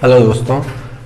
Hello दोस्तों,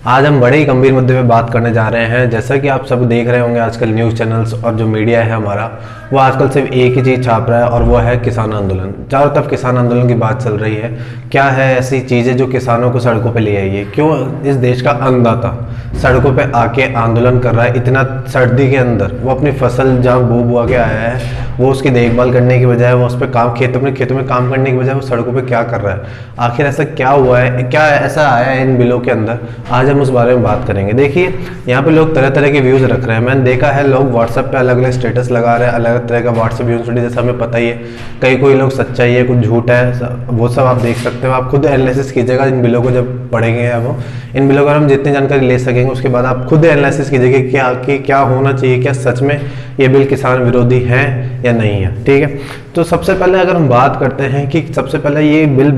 आज हम बड़े ही गंभीर मुद्दे पे बात करने जा रहे हैं। जैसा कि आप सब देख रहे होंगे आजकल न्यूज़ चैनल्स और जो मीडिया है हमारा, वो आजकल सिर्फ एक ही चीज़ छाप रहा है और वो है किसान आंदोलन। चारों तरफ किसान आंदोलन की बात चल रही है। क्या है ऐसी चीज़ें जो किसानों को सड़कों पे ले आई है? क्यों इस देश का अन्नदाता सड़कों पे आके आंदोलन कर रहा है? इतना सर्दी के अंदर वो अपनी फसल जहाँ बो बुआ के आया है, वो उसकी देखभाल करने की बजाय वो उस पर काम खेतों में काम करने की बजाय वो सड़कों पे क्या कर रहा है? आखिर ऐसा क्या हुआ है, क्या ऐसा आया है इन बिलों के अंदर? आज हम उस बारे में बात करेंगे। देखिए, यहाँ पे लोग तरह तरह के व्यूज़ रख रहे हैं। मैंने देखा है लोग व्हाट्सएप पे अलग अलग स्टेटस लगा रहे हैं, अलग अलग तरह का व्हाट्सएप यूनिवर्सिटी, जैसा हमें पता ही है। कई कोई लोग सच्चाई है, कुछ झूठ है, वो सब आप देख सकते हो। आप खुद एनालिसिस कीजिएगा इन बिलों को, जब पढ़ेंगे वो इन बिलों का हम जितनी जानकारी ले सकेंगे उसके बाद आप खुद एनालिसिस कीजिएगा कि क्या होना चाहिए, क्या सच में ये बिल किसान विरोधी हैं या नहीं है। ठीक है, तो सबसे पहले अगर हम बात करते हैं कि सबसे पहले ये बिल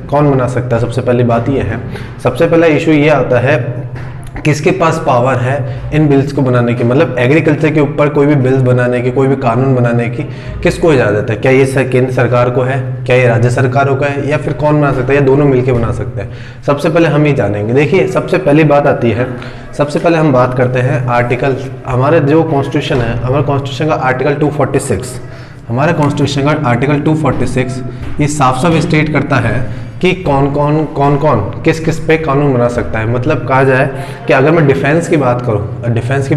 कौन बना सकता है, सबसे पहली बात ये है। सबसे पहला इशू ये आता है किसके पास पावर है इन बिल्स को बनाने की, मतलब एग्रीकल्चर के ऊपर कोई भी बिल्स बनाने की, कोई भी कानून बनाने की किसको इजाज़त है? क्या ये केंद्र सरकार को है, क्या ये राज्य सरकारों का है, या फिर कौन बना सकता है, या दोनों मिलकर बना सकते हैं? सबसे पहले हम ये जानेंगे। देखिए, सबसे पहली बात आती है, सबसे पहले हम बात करते हैं आर्टिकल, हमारे जो कॉन्स्टिट्यूशन है, हमारे कॉन्स्टिट्यूशन का आर्टिकल 246, हमारे कॉन्स्टिट्यूशन का आर्टिकल 246 ये साफ साफ स्टेट करता है कि कौन किस किस पे कानून बना सकता है। मतलब कहा जाए कि अगर मैं डिफेंस की बात करूं तो डिफेंस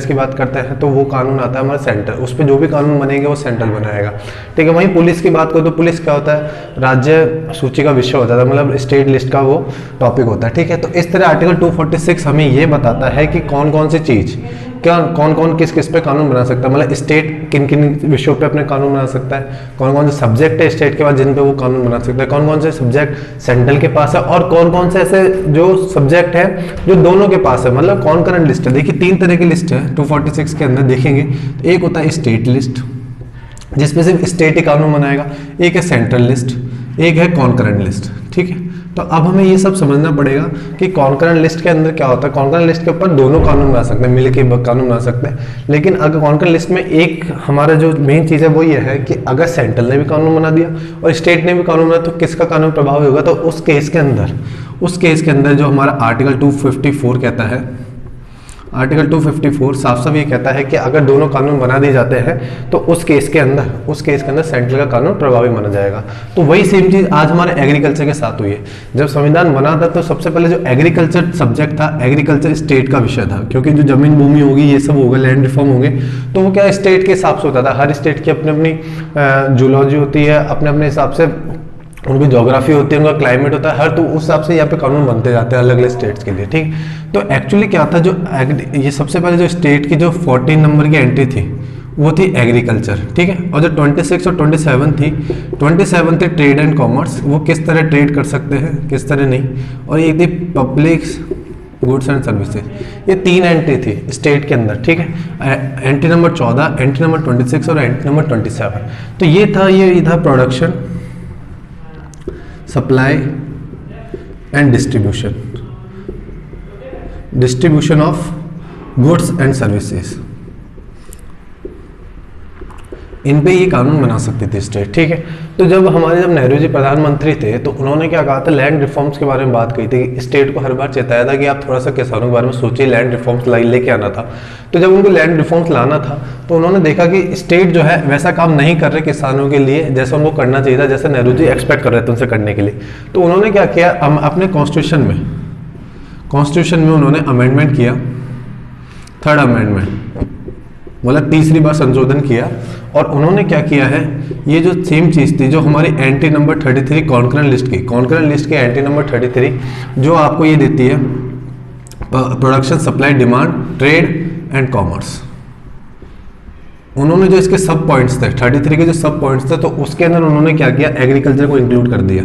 की बात करते हैं तो वो कानून आता है हमारा सेंटर, उस पर जो भी कानून बनेंगे वो सेंट्रल बनाएगा। ठीक है, वहीं पुलिस की बात करूं तो पुलिस क्या होता है, राज्य सूची का विषय होता है, मतलब स्टेट लिस्ट का वो टॉपिक होता है। ठीक है, तो इस तरह आर्टिकल 246 हमें ये बताता है कि कौन कौन सी चीज़, क्या कौन किस किस पे कानून बना सकता है, मतलब स्टेट किन किन विषयों पे अपने कानून बना सकता है, कौन कौन से सब्जेक्ट है स्टेट के बाद जिन पे वो कानून बना सकता है, कौन कौन से सब्जेक्ट सेंट्रल के पास है, और कौन कौन से ऐसे जो सब्जेक्ट है जो दोनों के पास है, मतलब कौन करंट लिस्ट है। देखिए, 3 तरह की लिस्ट है 246 के अंदर देखेंगे तो एक होता है स्टेट लिस्ट जिसमें सिर्फ स्टेट ही कानून बनाएगा, एक है सेंट्रल लिस्ट, एक है कॉन्करेंट लिस्ट। ठीक है, तो अब हमें ये सब समझना पड़ेगा कि कॉन्करेंट लिस्ट के अंदर क्या होता है। कॉन्करेंट लिस्ट के ऊपर दोनों कानून बना सकते हैं, मिलकर कानून बना सकते हैं। लेकिन अगर कॉन्करेंट लिस्ट में एक हमारा जो मेन चीज़ है वो ये है कि अगर सेंट्रल ने भी कानून बना दिया और स्टेट ने भी कानून बनाया तो किसका कानून प्रभावी होगा? तो उस केस के अंदर जो हमारा आर्टिकल 254 कहता है, आर्टिकल 254 साफ साफ ये कहता है कि अगर दोनों कानून बना दिए जाते हैं तो उस केस के अंदर सेंट्रल का कानून प्रभावी माना जाएगा। तो वही सेम चीज़ आज हमारे एग्रीकल्चर के साथ हुई है। जब संविधान बना था तो सबसे पहले जो एग्रीकल्चर सब्जेक्ट था, एग्रीकल्चर स्टेट का विषय था, क्योंकि जो जमीन भूमि होगी ये सब होगा, लैंड रिफॉर्म होंगे, तो वो क्या स्टेट के हिसाब से होता था। हर स्टेट की अपनी अपनी जूलॉजी होती है, अपने अपने हिसाब से उनकी ज्योग्राफी होती है, उनका क्लाइमेट होता है हर, तो उस हिसाब से यहाँ पे कानून बनते जाते हैं अलग अलग स्टेट्स के लिए। ठीक, तो एक्चुअली क्या था, जो ये सबसे पहले जो स्टेट की जो 14 नंबर की एंट्री थी वो थी एग्रीकल्चर। ठीक है, और जो 26 और 27 थी, 27 थी ट्रेड एंड कॉमर्स, वो किस तरह ट्रेड कर सकते हैं किस तरह नहीं, और एक थी पब्लिक गुड्स एंड सर्विसेज। ये 3 एंट्री थी स्टेट के अंदर। ठीक है, एंट्री नंबर 14, एंट्री नंबर 26 और एंट्री नंबर 27। तो ये था production, supply and distribution of goods and services, इन पे ये कानून बना सकती थी स्टेट। ठीक है, तो जब नेहरू जी प्रधानमंत्री थे तो उन्होंने क्या कहा था, लैंड रिफॉर्म्स के बारे में बात कही थी। स्टेट को हर बार चेताया था कि आप थोड़ा सा किसानों के बारे में सोचिए, लैंड रिफॉर्म्स लेके आना था। तो जब उनको लैंड रिफॉर्म्स लाना था तो उन्होंने देखा कि स्टेट जो है वैसा काम नहीं कर रहे किसानों के लिए जैसा उनको करना चाहिए था, जैसे नेहरू जी एक्सपेक्ट कर रहे थे उनसे करने के लिए। तो उन्होंने क्या किया, अपने कॉन्स्टिट्यूशन में उन्होंने अमेंडमेंट किया, 3rd अमेंडमेंट, मतलब तीसरी बार संशोधन किया। और उन्होंने क्या किया है, ये जो सेम चीज़ थी जो हमारी एंट्री नंबर 33 कॉन्करेंट लिस्ट की एंट्री नंबर 33 जो आपको ये देती है production, supply, demand, trade and commerce, उन्होंने जो इसके सब पॉइंट्स थे 33 के जो सब पॉइंट्स थे, तो उसके अंदर उन्होंने क्या किया, एग्रीकल्चर को इंक्लूड कर दिया।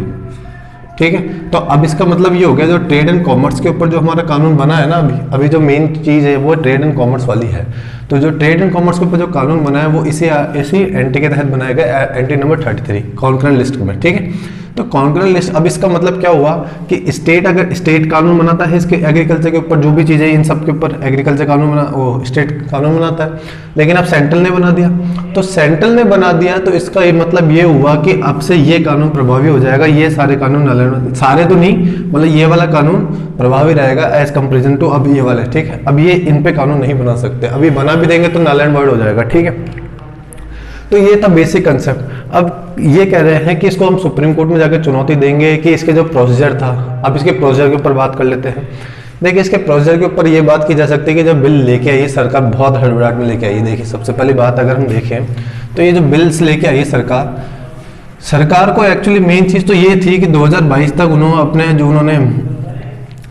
ठीक है, तो अब इसका मतलब ये हो गया जो ट्रेड एंड कॉमर्स के ऊपर जो हमारा कानून बना है ना, अभी जो मेन चीज़ है वो ट्रेड एंड कॉमर्स वाली है। तो जो ट्रेड एंड कॉमर्स के ऊपर जो कानून बना है वो इसी एंट्री के तहत बनाया गया, एंट्री नंबर 33 कॉन्करेंट लिस्ट में। ठीक है, तो कॉन्करेंट लिस्ट, अब इसका मतलब क्या हुआ कि स्टेट अगर स्टेट कानून बनाता है इसके एग्रीकल्चर के ऊपर, जो भी चीज़ें इन सब के ऊपर एग्रीकल्चर कानून बना, वो स्टेट कानून बनाता है, लेकिन अब सेंट्रल ने बना दिया। तो सेंट्रल ने बना दिया तो इसका ये मतलब ये हुआ कि अब से ये कानून प्रभावी हो जाएगा, ये सारे कानून, सारे तो नहीं, मतलब ये वाला कानून प्रभावी रहेगा एज कंपेरिजन टू अब ये वाले, ठीक है। अब ये इन पे कानून नहीं बना सकते, अभी बना भी देंगे तो नल एंड वॉइड हो जाएगा, ठीक है। तो ये था बेसिक कंसेप्ट। अब ये कह रहे हैं कि इसको हम सुप्रीम कोर्ट में जाकर चुनौती देंगे कि इसके जो प्रोसीजर था, अब इसके प्रोसीजर के ऊपर बात कर लेते हैं। देखिए इसके प्रोसीजर के ऊपर ये बात की जा सकती है कि जब बिल लेके आई सरकार बहुत हड़बड़ाहट में लेके आई। देखिए सबसे पहली बात अगर हम देखें तो ये जो बिल्स लेके आई सरकार को एक्चुअली मेन चीज़ तो ये थी कि 2022 तक उन्होंने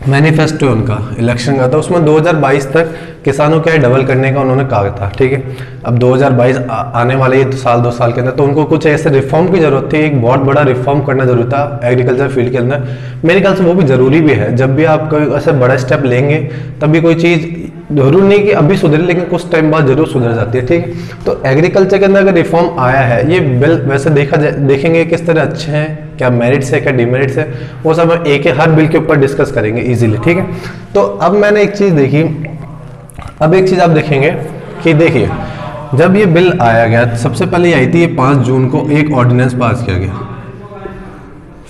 मैनिफेस्टो उनका इलेक्शन का था, उसमें 2022 तक किसानों का डबल करने का उन्होंने कहा था, ठीक है। अब 2022 आने वाले ये साल 2 साल के अंदर तो उनको कुछ ऐसे रिफॉर्म की जरूरत थी, एक बहुत बड़ा रिफॉर्म करना जरूरी था एग्रीकल्चर फील्ड के अंदर। मेरे ख्याल से वो भी जरूरी भी है, जब भी आप कोई ऐसा बड़ा स्टेप लेंगे तभी कोई चीज़ जरूर नहीं कि अभी सुधरे, लेकिन कुछ टाइम बाद जरूर सुधर जाती है, ठीक है। तो एग्रीकल्चर के अंदर अगर रिफॉर्म आया है, ये बिल वैसे देखेंगे किस तरह अच्छे हैं, क्या मेरिट्स है क्या डिमेरिट्स है, वो सब हम एक हर बिल के ऊपर डिस्कस करेंगे इजीली, ठीक है। तो अब मैंने एक चीज़ देखी, अब एक चीज़ आप देखेंगे कि देखिए जब ये बिल आया गया सबसे पहले आई थी ये 5 जून को एक ऑर्डिनेंस पास किया गया,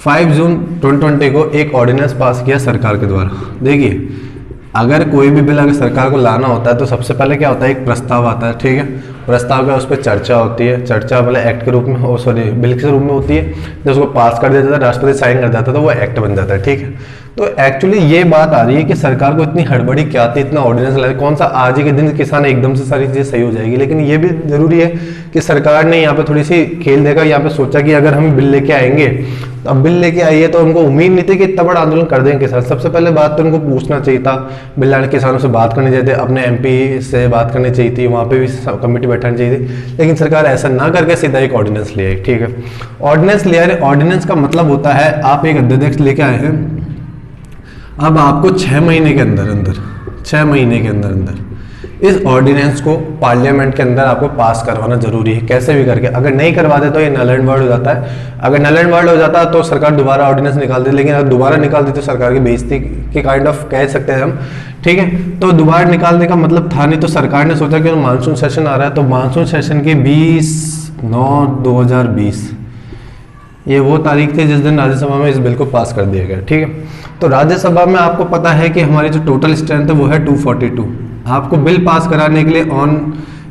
5 जून 2020 को एक ऑर्डिनेंस पास किया सरकार के द्वारा। देखिए अगर कोई भी बिल अगर सरकार को लाना होता है तो सबसे पहले क्या होता है, एक प्रस्ताव आता है, ठीक है। प्रस्ताव का उस पर चर्चा होती है, चर्चा पहले एक्ट के रूप में बिल के रूप में होती है, जब उसको पास कर देता था राष्ट्रपति साइन कर देता था तो वो एक्ट बन जाता है, ठीक है। तो एक्चुअली ये बात आ रही है कि सरकार को इतनी हड़बड़ी क्या थी, इतना ऑर्डिनेंस लाया, कौन सा आज ही के दिन किसान एकदम से सारी चीज़ें सही हो जाएगी। लेकिन ये भी जरूरी है कि सरकार ने यहाँ पे थोड़ी सी खेल देगा, यहाँ पे सोचा कि अगर हम बिल लेके आएंगे, तो अब बिल लेके आई है तो उनको उम्मीद नहीं थी कि इतना बड़ा आंदोलन कर देंगे किसान। सबसे पहले बात तो उनको पूछना चाहिए था, बिल लाने किसानों से बात करनी चाहिए थी, अपने MP से बात करनी चाहिए थी, वहाँ पे भी कमेटी बैठानी चाहिए थी, लेकिन सरकार ऐसा ना करके सीधा एक ऑर्डिनेंस ले आई, ठीक है। ऑर्डिनेंस ले आए, ऑर्डिनेंस का मतलब होता है आप एक अध्यादेश लेके आए हैं, अब आपको 6 महीने के अंदर 6 महीने के अंदर इस ऑर्डिनेंस को पार्लियामेंट के अंदर आपको पास करवाना जरूरी है, कैसे भी करके। अगर नहीं करवाते तो ये नल एंड वॉइड हो जाता है। अगर नल एंड वॉइड हो जाता तो सरकार दोबारा ऑर्डिनेंस निकाल देती, लेकिन अगर दोबारा निकाल दी तो सरकार की बेइज्जती के काइंड ऑफ कह सकते हैं हम, ठीक है। तो दोबारा निकालने का मतलब था नहीं, तो सरकार ने सोचा कि मानसून सेशन आ रहा है, तो मानसून सेशन के 20/9/2020 ये वो तारीख थी जिस दिन राज्यसभा में इस बिल को पास कर दिया गया, ठीक है। तो राज्यसभा में आपको पता है कि हमारी जो टोटल स्ट्रेंथ है वो है 242। आपको बिल पास कराने के लिए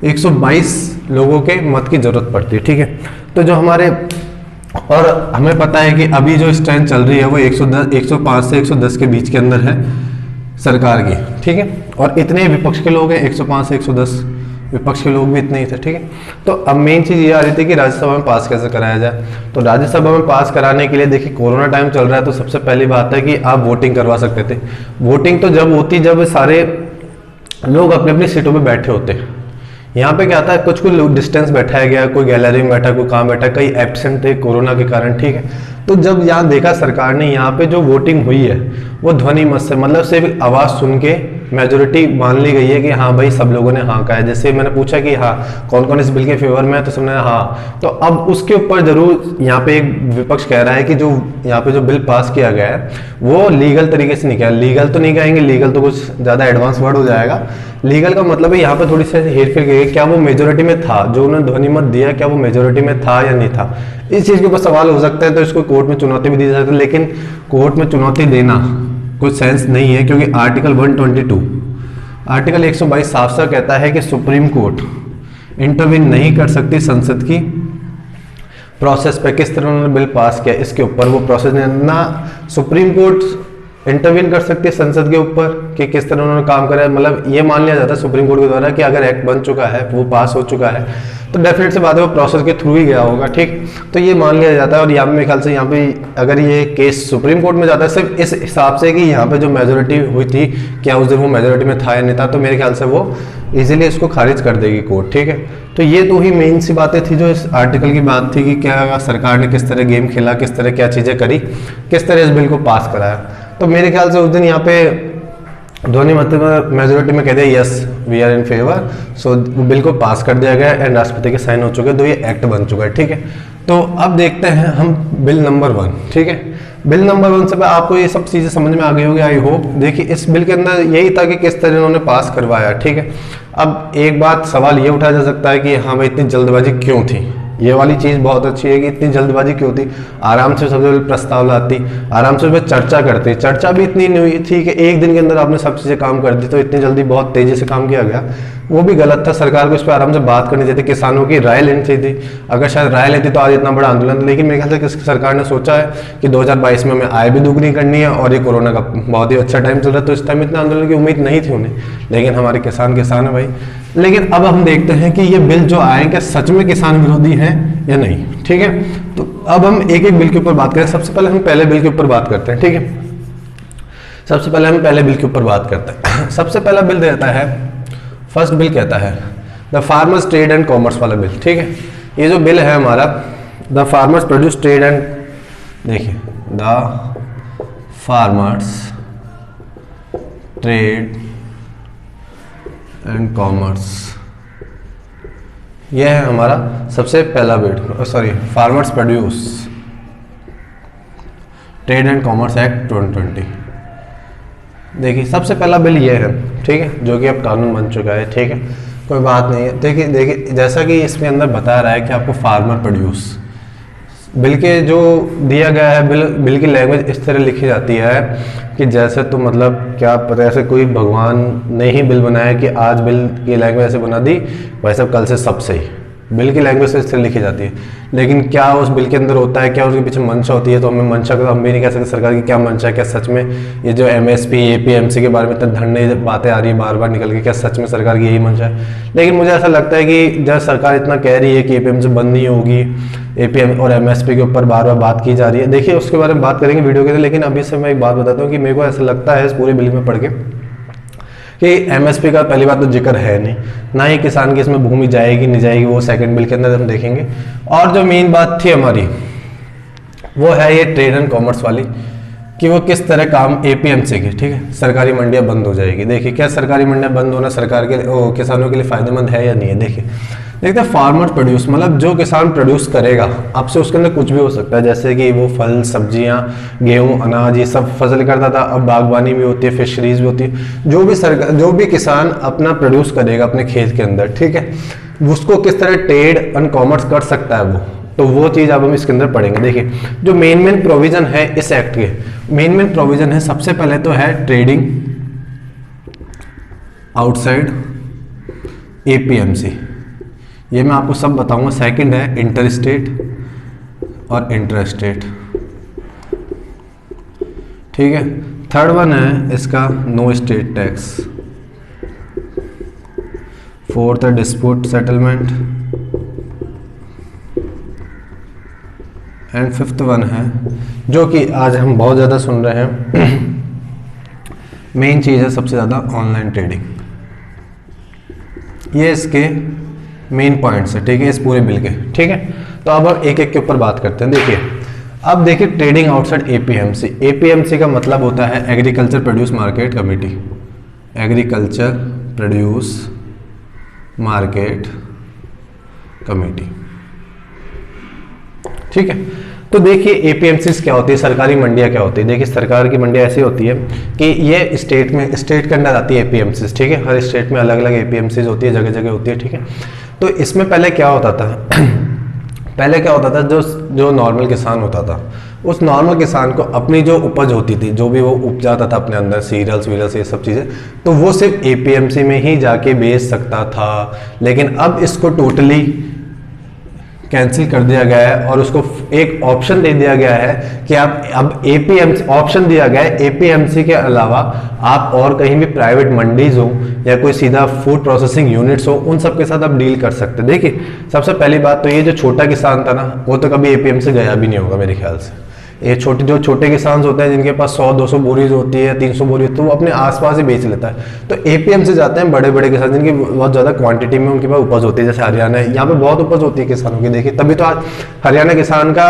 122 लोगों के मत की जरूरत पड़ती है, ठीक है। तो जो हमारे, और हमें पता है कि अभी जो स्ट्रेंथ चल रही है वो 105 से 110 के बीच के अंदर है सरकार की, ठीक है। और इतने विपक्ष के लोग हैं, 105 से 110 विपक्ष के लोग भी इतने ही थे, ठीक है। तो अब मेन चीज़ ये आ रही थी कि राज्यसभा में पास कैसे कराया जाए। तो राज्यसभा में पास कराने के लिए देखिए कोरोना टाइम चल रहा है, तो सबसे पहली बात है कि आप वोटिंग करवा सकते थे। वोटिंग तो जब होती जब सारे लोग अपने अपनी सीटों पे बैठे होते हैं। यहाँ पे क्या था, कुछ लोग डिस्टेंस बैठाया गया, कोई गैलरी में बैठा, कोई कहाँ बैठा, कई एब्सेंट थे कोरोना के कारण, ठीक है। तो जब यहाँ देखा सरकार ने, यहाँ पे जो वोटिंग हुई है वो ध्वनि मत से, मतलब सिर्फ आवाज़ सुन के मेजोरिटी मान ली गई है कि हाँ भाई सब लोगों ने हाँ कहा है। जैसे मैंने पूछा कि हाँ कौन कौन इस बिल के फेवर में है, तो सबने हाँ। तो अब उसके ऊपर जरूर यहाँ पे एक विपक्ष कह रहा है कि जो यहाँ पे जो बिल पास किया गया है वो लीगल तरीके से नहीं किया। लीगल तो नहीं कहेंगे, लीगल तो कुछ ज़्यादा एडवांस वर्ड हो जाएगा। लीगल का मतलब है यहाँ पे थोड़ी सी हेरफेर की गई, क्या वो मेजोरिटी में था, जो उन्होंने ध्वनि मत दिया क्या वो मेजोरिटी में था या नहीं था। इस चीज़ के ऊपर सवाल हो सकता है, तो इसको कोर्ट में चुनौती भी दी जा सकती है, लेकिन कोर्ट में चुनौती देना कोई सेंस नहीं है, क्योंकि आर्टिकल 122 साफ साफ कहता है कि सुप्रीम कोर्ट इंटरवीन नहीं कर सकती संसद की प्रोसेस पे, किस तरह उन्होंने बिल पास किया इसके ऊपर वो प्रोसेस ना सुप्रीम कोर्ट इंटरवीन कर सकती है संसद के ऊपर कि किस तरह उन्होंने काम करा है। मतलब ये मान लिया जाता है सुप्रीम कोर्ट के द्वारा कि अगर एक्ट बन चुका है, वो पास हो चुका है, तो डेफिनेट से बात है वो प्रोसेस के थ्रू ही गया होगा, ठीक। तो ये मान लिया जाता है। और यहाँ पे मेरे ख्याल से यहाँ पे अगर ये केस सुप्रीम कोर्ट में जाता है सिर्फ इस हिसाब से कि यहाँ पे जो मेजोरिटी हुई थी क्या उस दिन वो मेजोरिटी में था या नहीं था, तो मेरे ख्याल से वो इजीली इसको खारिज कर देगी कोर्ट, ठीक है। तो ये तो ही मेन सी बातें थी जो इस आर्टिकल की बात थी कि क्या सरकार ने किस तरह गेम खेला, किस तरह क्या चीज़ें करी, किस तरह इस बिल को पास कराया। तो मेरे ख्याल से उस दिन यहाँ पे ध्वनि मत मेजोरिटी में कह दिया yes we are in favour, so bill को पास कर दिया गया एंड राष्ट्रपति के साइन हो चुके हैं, तो ये एक्ट बन चुका है, ठीक है। तो अब देखते हैं हम बिल नंबर 1, ठीक है। बिल नंबर 1 से आपको ये सब चीज़ें समझ में आ गई होगी आई होप। देखिए इस बिल के अंदर यही था कि किस तरह उन्होंने पास करवाया, ठीक है। अब एक बात सवाल ये उठाया जा सकता है कि हाँ भाई इतनी जल्दबाजी क्यों थी। ये वाली चीज़ बहुत अच्छी है कि इतनी जल्दबाजी क्यों थी। आराम से सबसे पहले प्रस्ताव लाती, आराम से उस पर चर्चा करती। चर्चा भी इतनी नहीं हुई थी कि एक दिन के अंदर आपने सब चीज़ें काम कर दी, तो इतनी जल्दी बहुत तेज़ी से काम किया गया, वो भी गलत था। सरकार को इस पर आराम से बात करनी चाहिए थी, किसानों की राय लेनी चाहिए थी। अगर शायद राय लेती तो आज इतना बड़ा आंदोलन। लेकिन मेरे ख्याल से सरकार ने सोचा है कि 2022 में हमें आय भी दुगनी करनी है और ये कोरोना का बहुत ही अच्छा टाइम चल रहा है, तो इस टाइम इतना आंदोलन की उम्मीद नहीं थी उन्हें। लेकिन हमारे किसान है भाई। लेकिन अब हम देखते हैं कि ये बिल जो आए क्या सच में किसान विरोधी हैं या नहीं, ठीक है। तो अब हम एक एक बिल के ऊपर बात करें। सबसे पहले हम पहले बिल के ऊपर बात करते हैं, ठीक है। सबसे पहले हम पहले बिल के ऊपर बात करते हैं। सबसे पहला बिल देता है, फर्स्ट बिल कहता है the farmers trade and commerce वाला बिल, ठीक है। ये जो बिल है हमारा the farmers produce trade and, देखिए the farmers trade and commerce, यह है हमारा सबसे पहला बिल। Sorry, farmers produce trade and commerce act 2020। देखिए सबसे पहला बिल ये है, ठीक है, जो कि अब कानून बन चुका है, ठीक है, कोई बात नहीं है। देखिए जैसा कि इसमें अंदर बता रहा है कि आपको फार्मर प्रोड्यूस बिल के जो दिया गया है, बिल की लैंग्वेज इस तरह लिखी जाती है कि जैसे तो मतलब क्या पता, ऐसे कोई भगवान ने ही बिल बनाया कि आज बिल की लैंग्वेज ऐसे बना दी, वैसे कल से सब सही। बिल की लैंग्वेज से इस तरह लिखी जाती है। लेकिन क्या उस बिल के अंदर होता है, क्या उसके पीछे मंशा होती है, तो हमें मंशा को तो हम भी नहीं कह सकते सरकार की क्या मंशा है। क्या सच में ये जो MSP APMC के बारे में इतने धन्य बातें आ रही है बार बार निकल के, क्या सच में सरकार की यही मंशा है। लेकिन मुझे ऐसा लगता है कि जब सरकार इतना कह रही है कि APMC बंद नहीं होगी, APM और MSP के ऊपर बार बार बात की जा रही है। देखिए उसके बारे में बात करेंगे वीडियो के अंदर, लेकिन अभी से मैं एक बात बताता हूँ कि मेरे को ऐसा लगता है इस पूरे बिल में पढ़ के कि MSP का पहली बात तो जिक्र है नहीं, ना ही किसान की इसमें भूमि जाएगी नहीं जाएगी, वो सेकंड बिल के अंदर हम देखेंगे। और जो मेन बात थी हमारी वो है ये ट्रेड एंड कॉमर्स वाली, कि वो किस तरह काम APMC के, ठीक है, सरकारी मंडियां बंद हो जाएगी। देखिए क्या सरकारी मंडियां बंद होना सरकार के किसानों के लिए फायदेमंद है या नहीं है। देखिए देखते हैं फार्मर प्रोड्यूस मतलब जो किसान प्रोड्यूस करेगा, अब से उसके अंदर कुछ भी हो सकता है, जैसे कि वो फल सब्जियां गेहूं अनाज ये सब फसल करता था, अब बागवानी भी होती है, फिशरीज भी होती है। जो भी किसान अपना प्रोड्यूस करेगा अपने खेत के अंदर, ठीक है, उसको किस तरह ट्रेड एंड कॉमर्स कर सकता है तो वो चीज़ अब हम इसके अंदर पढ़ेंगे। देखिए जो मेन प्रोविजन है इस एक्ट के, मेन प्रोविजन है, सबसे पहले तो है ट्रेडिंग आउटसाइड APMC, ये मैं आपको सब बताऊंगा। सेकंड है इंटर स्टेट और इंटर स्टेट, ठीक है। थर्ड वन है इसका नो स्टेट टैक्स। फोर्थ है dispute settlement and fifth one है जो कि आज हम बहुत ज़्यादा सुन रहे हैं, मेन चीज़ है सबसे ज़्यादा ऑनलाइन ट्रेडिंग। ये इसके मेन पॉइंट्स है, ठीक है, इस पूरे बिल के, ठीक है। तो अब हम एक एक के ऊपर बात करते हैं। देखिए अब देखिए ट्रेडिंग आउटसाइड APMC, APMC का मतलब होता है agriculture produce market committee, agriculture produce market committee, ठीक है। तो देखिए APMCs क्या होती है, सरकारी मंडियां क्या होती है। देखिए सरकार की मंडियां ऐसी होती है कि ये स्टेट के अंदर आती है APMCs, ठीक है, हर स्टेट में अलग अलग APMCs होती है, जगह जगह होती है, ठीक है। तो इसमें पहले क्या होता था पहले क्या होता था, जो नॉर्मल किसान होता था, उस नॉर्मल किसान को अपनी जो उपज होती थी, जो भी वो उपजाता था अपने अंदर सीरियल्स वीरियल्स ये सब चीज़ें, तो वो सिर्फ APMC में ही जाके बेच सकता था। लेकिन अब इसको टोटली कैंसिल कर दिया गया है और उसको एक ऑप्शन दे दिया गया है कि आप अब APMC ऑप्शन दिया गया है, APMC के अलावा आप और कहीं भी प्राइवेट मंडीज हो या कोई सीधा फूड प्रोसेसिंग यूनिट्स हो, उन सब के साथ आप डील कर सकते हैं। देखिए सबसे पहली बात तो ये जो छोटा किसान था ना, वो तो कभी APMC गया भी नहीं होगा मेरे ख्याल से। ये छोटे किसान होते हैं जिनके पास 100-200 बोरीज होती है, 300 बोरी होती है, तो वो अपने आसपास ही बेच लेता है। तो APMC जाते हैं बड़े बड़े किसान जिनकी बहुत ज़्यादा क्वांटिटी में उनके पास उपज होती है, जैसे हरियाणा है, यहाँ पे बहुत उपज होती है किसानों की। देखिए तभी तो आज हरियाणा किसान का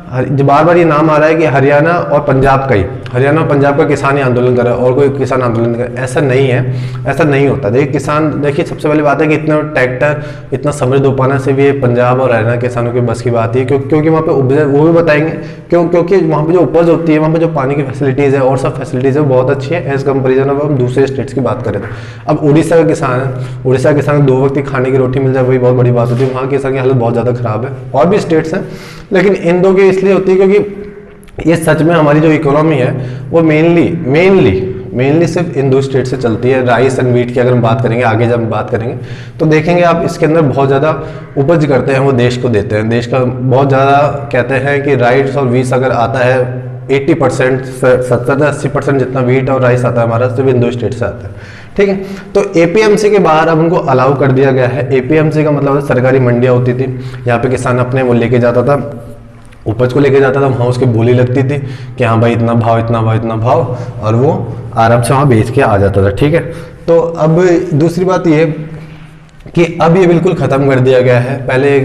जो बार बार ये नाम आ रहा है कि हरियाणा और पंजाब का ही, हरियाणा और पंजाब का किसान ही आंदोलन कर रहा है और कोई किसान आंदोलन कर, ऐसा नहीं है, ऐसा नहीं होता। देखिए किसान, देखिए सबसे पहली बात है कि इतना ट्रैक्टर इतना समृद्ध हो पाना से भी ये पंजाब और हरियाणा किसानों की बस की बात है, क्योंकि वहाँ पे उपज, वो भी बताएंगे क्योंकि वहाँ पे जो उपज होती है, वहाँ पे जो पानी की फैसिलिटीज़ है और सब फैसिलिटीज़ है वो बहुत अच्छी है एज कंपेरिजन ऑफ हम दूसरे स्टेट्स की बात करें। अब उड़ीसा का किसान है, उड़ीसा के किसान को 2 वक्त की खाने की रोटी मिल जाए वही बहुत बड़ी बात होती है, वहाँ किसान की हालत बहुत ज़्यादा खराब है। और भी स्टेट्स हैं लेकिन इन दो की इसलिए होती है क्योंकि ये सच में हमारी जो इकोनॉमी है वो मेनली सिर्फ इन 2 स्टेट से चलती है। राइस एंड वीट की अगर हम बात करेंगे, आगे जब हम बात करेंगे तो देखेंगे आप इसके अंदर बहुत ज़्यादा उपज करते हैं, वो देश को देते हैं। देश का बहुत ज़्यादा कहते हैं कि राइस और वीट अगर आता है 80%, 70-80% जितना वीट और राइस आता है हमारा सिर्फ इन 2 स्टेट से आता है, ठीक है। तो एपीएमसी के बाहर अब उनको अलाउ कर दिया गया है। एपीएमसी का मतलब सरकारी मंडियाँ होती थी, यहाँ पे किसान अपने वो लेके जाता था, उपज को लेके जाता था, वहाँ उसकी बोली लगती थी कि हाँ भाई इतना भाव इतना भाव इतना भाव, और वो आराम से वहाँ बेच के आ जाता था, ठीक है। तो अब दूसरी बात ये कि अब ये बिल्कुल ख़त्म कर दिया गया है। पहले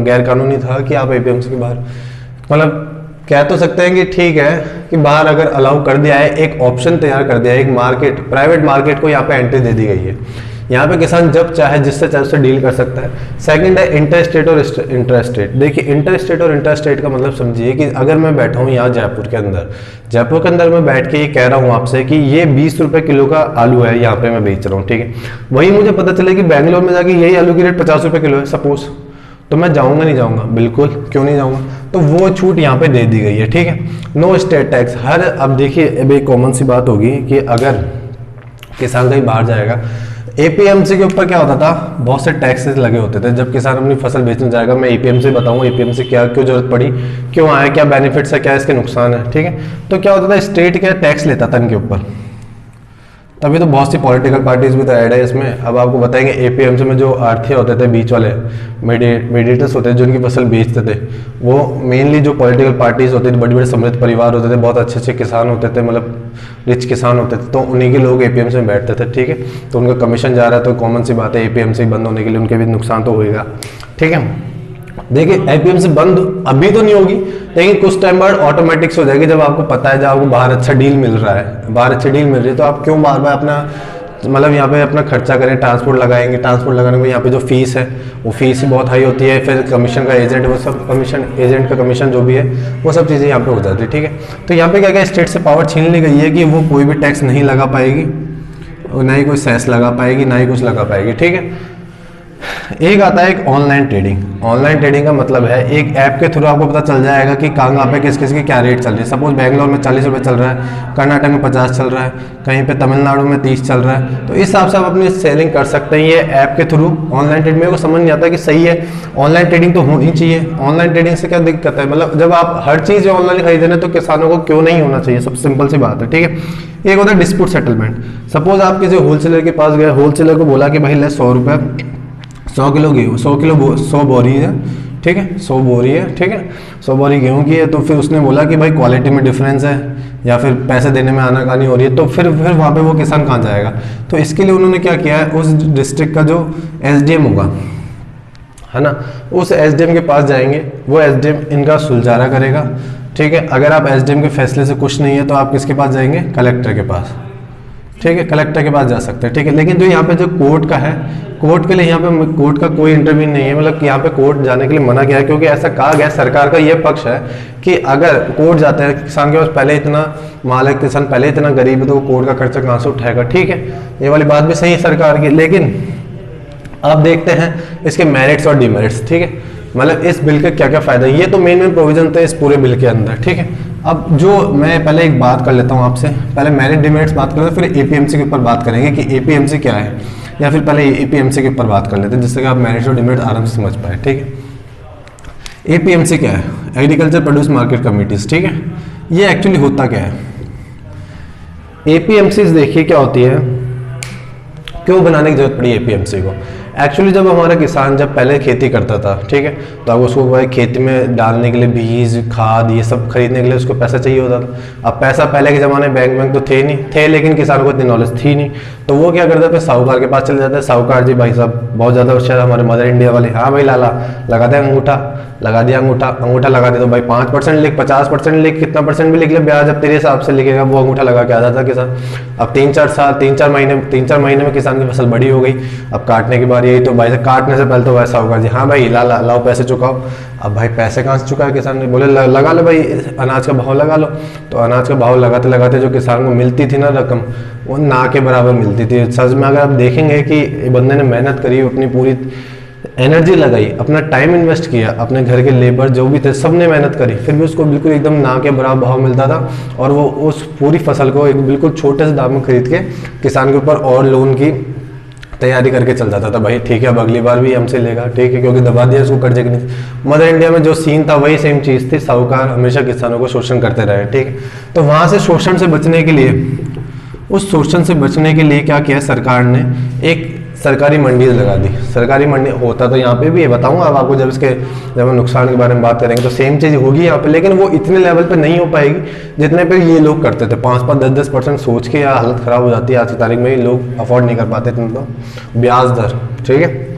गैर कानूनी था कि आप एपीएमसी के बाहर, मतलब कह तो सकते हैं कि ठीक है कि बाहर अगर अलाउ कर दिया है, एक ऑप्शन तैयार कर दिया है, एक मार्केट, प्राइवेट मार्केट को यहाँ पे एंट्री दे दी गई है। यहाँ पे किसान जब चाहे जिससे चाहे उससे डील कर सकता है। सेकंड है इंटर स्टेट और इंटर स्टेट। देखिए इंटर स्टेट और इंटर स्टेट का मतलब समझिए कि अगर मैं बैठा हूँ यहाँ जयपुर के अंदर मैं बैठ के ये कह रहा हूँ आपसे कि ये 20 रुपए किलो का आलू है, यहाँ पे मैं बेच रहा हूँ, ठीक है। वही मुझे पता चले कि बैंगलोर में जाके यही आलू की रेट 50 रुपए किलो है सपोज, तो मैं जाऊंगा नहीं जाऊंगा, बिल्कुल क्यों नहीं जाऊंगा। तो वो छूट यहाँ पे दे दी गई है, ठीक है। नो स्टेट टैक्स हर, अब देखिए अब एक कॉमन सी बात होगी कि अगर किसान कहीं बाहर जाएगा, एपीएमसी के ऊपर क्या होता था, बहुत से टैक्सेस लगे होते थे। जब किसान अपनी फसल बेचने जाएगा, मैं एपीएमसी बताऊंगा एपीएमसी क्या, क्यों जरूरत पड़ी, क्यों आया, क्या बेनिफिट्स है, क्या इसके नुकसान है, ठीक है। तो क्या होता था, स्टेट क्या टैक्स लेता था इनके ऊपर। तभी तो बहुत सी पॉलिटिकल पार्टीज भी तो ऐड है इसमें। अब आपको बताएंगे एपीएमसी में जो आढ़ती होते थे, बीच वाले मीडिएटर्स होते थे जो उनकी फसल बेचते थे, वो मेनली जो पॉलिटिकल पार्टीज होते थे, बड़े बड़े समृद्ध परिवार होते थे, बहुत अच्छे अच्छे किसान होते थे, मतलब रिच किसान होते थे, तो उन्हीं के लोग एपीएमसी में बैठते थे, ठीक है। तो उनका कमीशन जा रहा है तो कॉमन सी बात है एपीएमसी बंद होने के लिए उनके भी नुकसान तो होगा, ठीक है। देखिए एपीएमसी बंद अभी तो नहीं होगी, लेकिन कुछ टाइम बाद ऑटोमेटिक्स हो जाएगी। जब आपको पता है, जब आपको बाहर अच्छा डील मिल रहा है, बाहर अच्छी डील मिल रही है, तो आप क्यों बार बार अपना मतलब यहाँ पे अपना खर्चा करें, ट्रांसपोर्ट लगाएंगे। ट्रांसपोर्ट लगाने में यहाँ पे जो फीस है वो फीस ही बहुत हाई होती है, फिर कमीशन का एजेंट, वो सब कमीशन, एजेंट का कमीशन जो भी है वो सब चीज़ें यहाँ पे हो जाती है, ठीक है। तो यहाँ पे क्या क्या स्टेट से पावर छीन ली गई है कि वो कोई भी टैक्स नहीं लगा पाएगी, ना ही कोई सेस लगा पाएगी, ना ही कुछ लगा पाएगी, ठीक है। एक आता है एक ऑनलाइन ट्रेडिंग। ऑनलाइन ट्रेडिंग का मतलब है एक ऐप के थ्रू आपको पता चल जाएगा कि कहाँ पे किस किस की क्या रेट चल रही है। सपोज बैंगलोर में 40 रुपये चल रहा है, कर्नाटक में 50 चल रहा है, कहीं पे तमिलनाडु में 30 चल रहा है, तो इस हिसाब से आप अपनी सेलिंग कर सकते हैं ये ऐप के थ्रू। ऑनलाइन ट्रेडिंग मेरे को समझ नहीं आता कि सही है, ऑनलाइन ट्रेडिंग तो होनी चाहिए। ऑनलाइन ट्रेडिंग से क्या दिक्कत है, मतलब जब आप हर चीज़ ऑनलाइन खरीदे हैं तो किसानों को क्यों नहीं होना चाहिए, सब सिंपल सी बात है, ठीक है। एक होता है डिस्प्यूट सेटलमेंट। सपोज आप किसी होलसेलर के पास गए, होलसेलर को बोला कि भाई ले 100 रुपये 100 किलो गेहूँ, 100 बोरी है, ठीक है, 100 बोरी है, ठीक है, 100 बोरी गेहूँ की है। तो फिर उसने बोला कि भाई क्वालिटी में डिफरेंस है या फिर पैसे देने में आनाकानी हो रही है, तो फिर वहाँ पे वो किसान कहाँ जाएगा। तो इसके लिए उन्होंने क्या किया है, उस डिस्ट्रिक्ट का जो एसडीएम होगा, है ना, उस एसडीएम के पास जाएंगे, वो एसडीएम इनका सुलझारा करेगा, ठीक है। अगर आप एसडीएम के फैसले से खुश नहीं है तो आप किसके पास जाएंगे, कलेक्टर के पास, ठीक है, कलेक्टर के पास जा सकते हैं, ठीक है। लेकिन जो यहाँ पे जो कोर्ट का है, कोर्ट के लिए यहाँ पे कोर्ट का कोई इंटरव्यू नहीं है, मतलब कि यहाँ पे कोर्ट जाने के लिए मना किया है, क्योंकि ऐसा कहा गया, सरकार का ये पक्ष है कि अगर कोर्ट जाते हैं, किसान के पास पहले इतना माल है, किसान पहले इतना गरीब है, तो वो कोर्ट का खर्चा कहाँ से उठाएगा, ठीक है। ये वाली बात भी सही है सरकार की। लेकिन अब देखते हैं इसके मेरिट्स और डिमेरिट्स, ठीक है, मतलब इस बिल के क्या क्या फायदा है। ये तो मेन प्रोविजन थे इस पूरे बिल के अंदर, ठीक है। अब जो मैं पहले एक बात कर लेता हूँ आपसे, पहले मेरिट डिमेरिट्स बात करते हैं, फिर एपीएमसी के ऊपर बात करेंगे कि एपीएमसी क्या है, या फिर पहले एपीएमसी के ऊपर बात कर लेते हैं जिससे कि आप मेरिट और डिमेरिट आराम से समझ पाए, ठीक है। एपीएमसी क्या है, एग्रीकल्चर प्रोड्यूस मार्केट कमिटीज, ठीक है। ये एक्चुअली होता क्या है, एपीएमसी देखिए क्या होती है, क्यों बनाने की जरूरत पड़ी एपीएमसी को। एक्चुअली जब हमारा किसान जब पहले खेती करता था, ठीक है, तो अब उसको भाई खेती में डालने के लिए बीज खाद ये सब खरीदने के लिए उसको पैसा चाहिए होता था। अब पैसा पहले के ज़माने में बैंक तो थे नहीं थे, लेकिन किसानों को इतनी नॉलेज थी नहीं, तो वो क्या करते थे, साहूकार के पास चले जाते हैं। साहूकार जी भाई साहब बहुत ज़्यादा होशियार हमारे मदर इंडिया वाले, हाँ भाई लाला लगा दे अंगूठा, लगा दिया अंगूठा, अंगूठा लगा दे तो भाई 5% लिख, 50% लिख, कितना परसेंट भी लिख ले, ब्याज अब तेरे हिसाब से लिखेगा। वो अंगूठा लगा के आ जाता किसान। अब 3-4 महीने में किसान की फसल बड़ी हो गई। अब काटने की बारी आई, तो भाई से काटने से पहले तो भाई साहूकार जी, हाँ भाई लाओ पैसे चुकाओ। अब भाई पैसे कहाँ से चुकाए किसान ने, बोले लगा लो भाई अनाज का भाव लगा लो। तो अनाज का भाव लगाते लगाते जो किसान को मिलती थी ना रकम, वो ना के बराबर मिलती थी। सच में अगर आप देखेंगे कि बंदे ने मेहनत करी, अपनी पूरी एनर्जी लगाई, अपना टाइम इन्वेस्ट किया, अपने घर के लेबर जो भी थे सब ने मेहनत करी, फिर भी उसको बिल्कुल एकदम ना के बराबर भाव मिलता था। और वो उस पूरी फसल को एक बिल्कुल छोटे से दाम में खरीद के किसान के ऊपर और लोन की तैयारी करके चल जाता था। भाई ठीक है अब अगली बार भी हमसे लेगा, ठीक है, क्योंकि दबा दिया उसको कर्जे के नीचे। मदर इंडिया में जो सीन था वही सेम चीज़ थी, साहूकार हमेशा किसानों को शोषण करते रहे, ठीक है। तो वहाँ से शोषण से बचने के लिए, उस शोषण से बचने के लिए क्या किया सरकार ने, एक सरकारी मंडी लगा दी। सरकारी मंडी होता तो यहाँ पे भी है, बताऊंगा अब आपको जब हम नुकसान के बारे में बात करेंगे तो सेम चीज़ होगी यहाँ पे, लेकिन वो इतने लेवल पे नहीं हो पाएगी जितने पे ये लोग करते थे। 5-5, 10-10% सोच के या हालत ख़राब हो जाती है आज की तारीख में, लोग अफोर्ड नहीं कर पाते इतना तो ब्याज दर, ठीक है।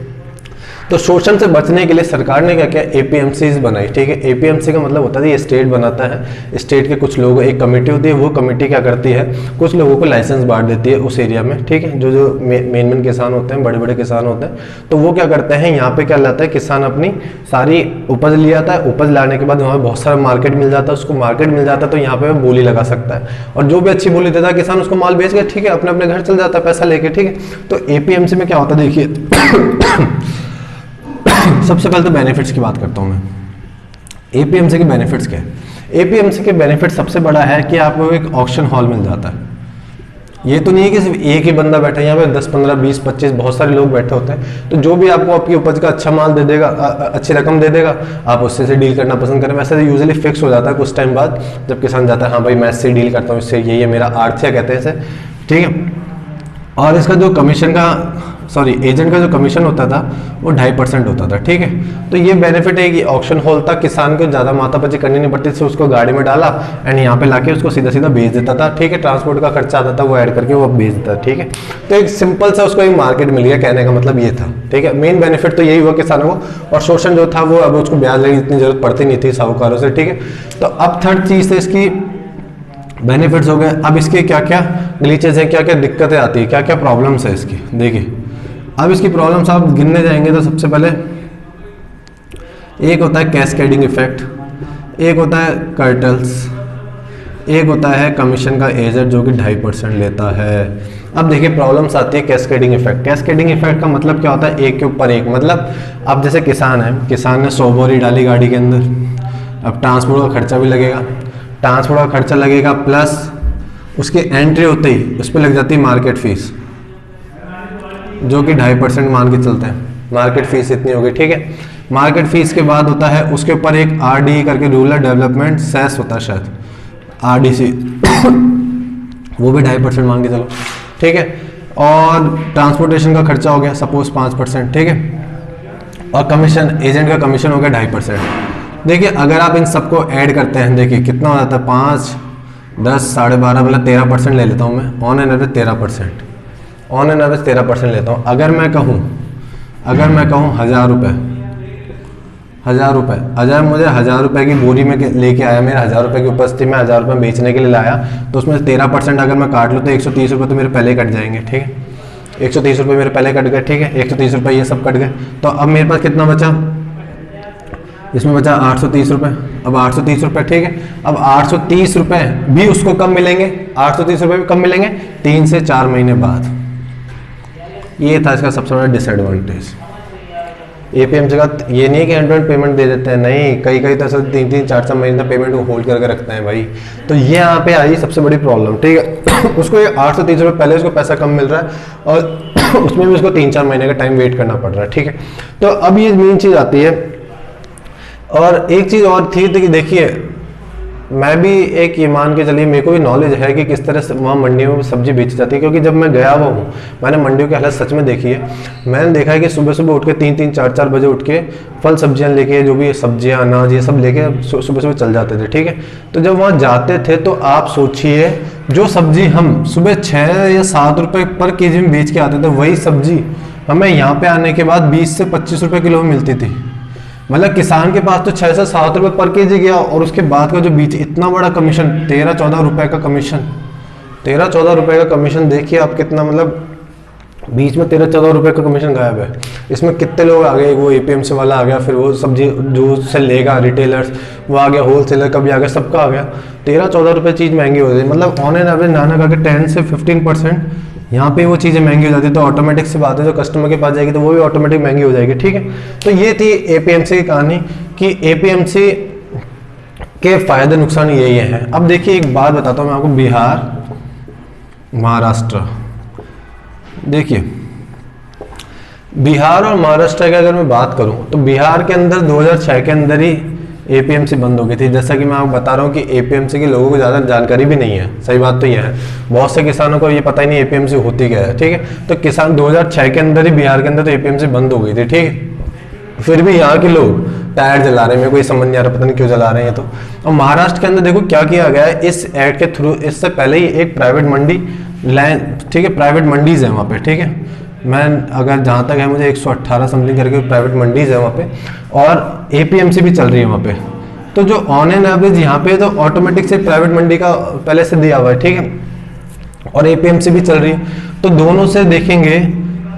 तो शोषण से बचने के लिए सरकार ने क्या किया, एपीएमसीज बनाई, ठीक है। एपीएमसी का मतलब होता है ये स्टेट बनाता है, स्टेट के कुछ लोग, एक कमेटी होती है, वो कमेटी क्या करती है, कुछ लोगों को लाइसेंस बांट देती है उस एरिया में, ठीक है। जो मेन किसान होते हैं, बड़े बड़े किसान होते हैं, तो वो क्या करते हैं, यहाँ पे क्या लाता है किसान, अपनी सारी उपज ले आता है। उपज लाने के बाद वहाँ बहुत सारा मार्केट मिल जाता है, उसको मार्केट मिल जाता है तो यहाँ पे बोली लगा सकता है, और जो भी अच्छी बोली देता है किसान उसको माल बेच के, ठीक है, अपने अपने घर चल जाता है पैसा लेके, ठीक है। तो एपीएमसी में क्या होता है देखिए सबसे पहले तो बेनिफिट्स की बात करता हूँ मैं। एपीएमसी के बेनिफिट्स क्या है? एपीएमसी के बेनिफिट सबसे बड़ा है कि आपको एक ऑक्शन हॉल मिल जाता है। ये तो नहीं है कि सिर्फ एक ही बंदा बैठा है, यहाँ पे 10, 15, 20, 25 बहुत सारे लोग बैठे होते हैं। तो जो भी आपको आपकी उपज का अच्छा माल दे देगा, अच्छी रकम दे देगा, आप उससे से डील करना पसंद करें। वैसे तो यूजुअली फिक्स हो जाता है कुछ टाइम बाद, जब किसान जाता है हाँ भाई मैं इससे डील करता हूँ, इससे ये मेरा आर्थिया कहते हैं इसे, ठीक है। और इसका जो कमीशन का एजेंट का जो कमीशन होता था वो 2.5% होता था, ठीक है। तो ये बेनिफिट है कि ऑक्शन हॉल था, किसान को ज़्यादा माथापच्ची करनी नहीं पड़ती थी, उसको गाड़ी में डाला एंड यहाँ पे लाके उसको सीधा सीधा बेच देता था, ठीक है। ट्रांसपोर्ट का खर्चा आता था वो ऐड करके वो बेच देता था, ठीक है। तो एक सिंपल सा उसको एक मार्केट मिल गया, कहने का मतलब ये था, ठीक है। मेन बेनिफिट तो यही हुआ किसानों को, और शोषण जो था वो अब उसको ब्याज लेने की इतनी जरूरत पड़ती नहीं थी साहूकारों से, ठीक है। तो अब थर्ड चीज़ है इसकी बेनिफिट्स हो गए। अब इसके क्या क्या ग्लिचेस हैं, क्या क्या दिक्कतें आती है, क्या क्या प्रॉब्लम्स है इसकी, देखिए। अब इसकी प्रॉब्लम्स आप गिनने जाएंगे तो सबसे पहले एक होता है कैस्केडिंग इफेक्ट, एक होता है कर्टल्स, एक होता है कमीशन का एजेंट जो कि 2.5% लेता है। अब देखिए प्रॉब्लम्स आती है कैस्केडिंग इफेक्ट। कैस्केडिंग इफेक्ट का मतलब क्या होता है, एक के ऊपर एक। मतलब अब जैसे किसान है, किसान ने 100 बोरी डाली गाड़ी के अंदर, अब ट्रांसपोर्ट का खर्चा भी लगेगा, ट्रांसपोर्ट का खर्चा लगेगा प्लस उसकी एंट्री होते ही उस पर लग जाती है मार्केट फीस, जो कि 2.5% मान के चलते हैं। मार्केट फीस इतनी होगी, ठीक है। मार्केट फीस के बाद होता है उसके ऊपर एक आरडी करके रूरल डेवलपमेंट सेस होता है शायद, आरडीसी वो भी 2.5% मान के चलो, ठीक है। और ट्रांसपोर्टेशन का खर्चा हो गया सपोज 5%, ठीक है। और कमीशन, एजेंट का कमीशन हो गया 2.5%। देखिए अगर आप इन सबको ऐड करते हैं, देखिए कितना हो जाता है, 5, 10, 12.5 मतलब 13% ले लेता हूँ मैं, on an average 13%, on an average 13% लेता हूँ। अगर मैं कहूँ 1,000 रुपये, 1,000 रुपये, अगर मुझे 1,000 रुपये की बोरी में लेके आया, मेरे 1,000 रुपये की उपज थी, मैं 1,000 रुपये बेचने के लिए लाया, तो उसमें 13% अगर मैं काट लूँ तो 130 रुपये तो मेरे पहले कट जाएंगे, ठीक है। 130 रुपये मेरे पहले कट गए, ठीक है। 130 रुपये ये सब कट गए, तो अब मेरे पास कितना बचा, इसमें बचा 830 रुपये। अब 830 रुपये, ठीक है। अब 830 रुपये भी उसको कब मिलेंगे, 830 रुपये भी कब मिलेंगे, 3 से 4 महीने बाद। ये था इसका सबसे बड़ा डिसएडवांटेज। एपीएमसी का ये नहीं है कि एंड पेमेंट दे देते हैं, नहीं, कई तो ऐसा 3-3, 4-4 महीने तक पेमेंट को होल्ड करके रखते हैं भाई। तो ये यहाँ पे आई सबसे बड़ी प्रॉब्लम, ठीक है। उसको ये 830 रुपये पहले उसको पैसा कम मिल रहा है, और उसमें भी उसको 3-4 महीने का टाइम वेट करना पड़ रहा है, ठीक है। तो अब ये मेन चीज़ आती है। और एक चीज़ और थी कि देखिए मैं भी एक ये मान के चलिए, मेरे को भी नॉलेज है कि किस तरह से वहाँ मंडियों में सब्जी बेची जाती है, क्योंकि जब मैं गया हुआ हूँ, मैंने मंडियों की हालत सच में देखी है। मैंने देखा है कि सुबह सुबह उठ के 3-3, 4-4 बजे उठ के फल सब्जियाँ लेके, जो भी सब्जियाँ अनाज ये सब लेके सुबह सुबह चल जाते थे, ठीक है। तो जब वहाँ जाते थे तो आप सोचिए, जो सब्जी हम सुबह 6 या 7 रुपये पर केजी में बेच के आते थे, वही सब्जी हमें यहाँ पे आने के बाद 20 से 25 रुपये किलो में मिलती थी। मतलब किसान के पास तो 6 से 7 रुपये पर केजी गया, और उसके बाद का जो बीच इतना बड़ा कमीशन, 13-14 रुपए का कमीशन, 13-14 रुपए का कमीशन, देखिए आप कितना, मतलब बीच में 13-14 रुपए का कमीशन गायब है। इसमें कितने लोग आ गए, वो एपीएमसी वाला आ गया, फिर वो सब्जी जो से लेगा रिटेलर्स वो आ गया, होलसेलर का भी आ गया, सबका आ गया। 13-14 रुपये चीज़ महंगी हो गई, मतलब ऑन एन एवरेज नाना का 10 से 15% यहाँ पे वो चीज़ें महंगी हो जाती है। तो ऑटोमेटिक से बात है, जो कस्टमर के पास जाएगी तो वो भी ऑटोमेटिक महंगी हो जाएगी, ठीक है। तो ये थी एपीएमसी की कहानी कि एपीएमसी के फायदे नुकसान यही हैं। अब देखिए एक बात बताता हूँ मैं आपको, बिहार, महाराष्ट्र, देखिए बिहार और महाराष्ट्र की अगर मैं बात करूं तो बिहार के अंदर 2006 के अंदर ही एपीएमसी बंद हो गई थी। जैसा कि मैं आपको बता रहा हूं कि एपीएमसी के लोगों को ज़्यादा जानकारी भी नहीं है, सही बात तो यह है, बहुत से किसानों को ये पता ही नहीं एपीएमसी होती क्या है, ठीक है। तो किसान 2006 के अंदर ही बिहार के अंदर तो एपीएमसी बंद हो गई थी, ठीक है। फिर भी यहाँ के लोग टायर जला रहे हैं, मेरे को ये समझ नहीं आ रहा, पता नहीं क्यों जला रहे हैं ये तो। और महाराष्ट्र के अंदर देखो क्या किया गया है इस एक्ट के थ्रू, इससे पहले ही एक प्राइवेट मंडी लैंड, ठीक है, प्राइवेट मंडीज है वहाँ पे, ठीक है। मैं अगर जहाँ तक है मुझे 118 समथिंग करके प्राइवेट मंडीज है वहाँ पे, और एपीएमसी भी चल रही है वहाँ पे। तो जो ऑन एन एवरेज यहाँ पे तो ऑटोमेटिक से प्राइवेट मंडी का पहले से दिया हुआ है, ठीक है, और एपीएमसी भी चल रही है। तो दोनों से देखेंगे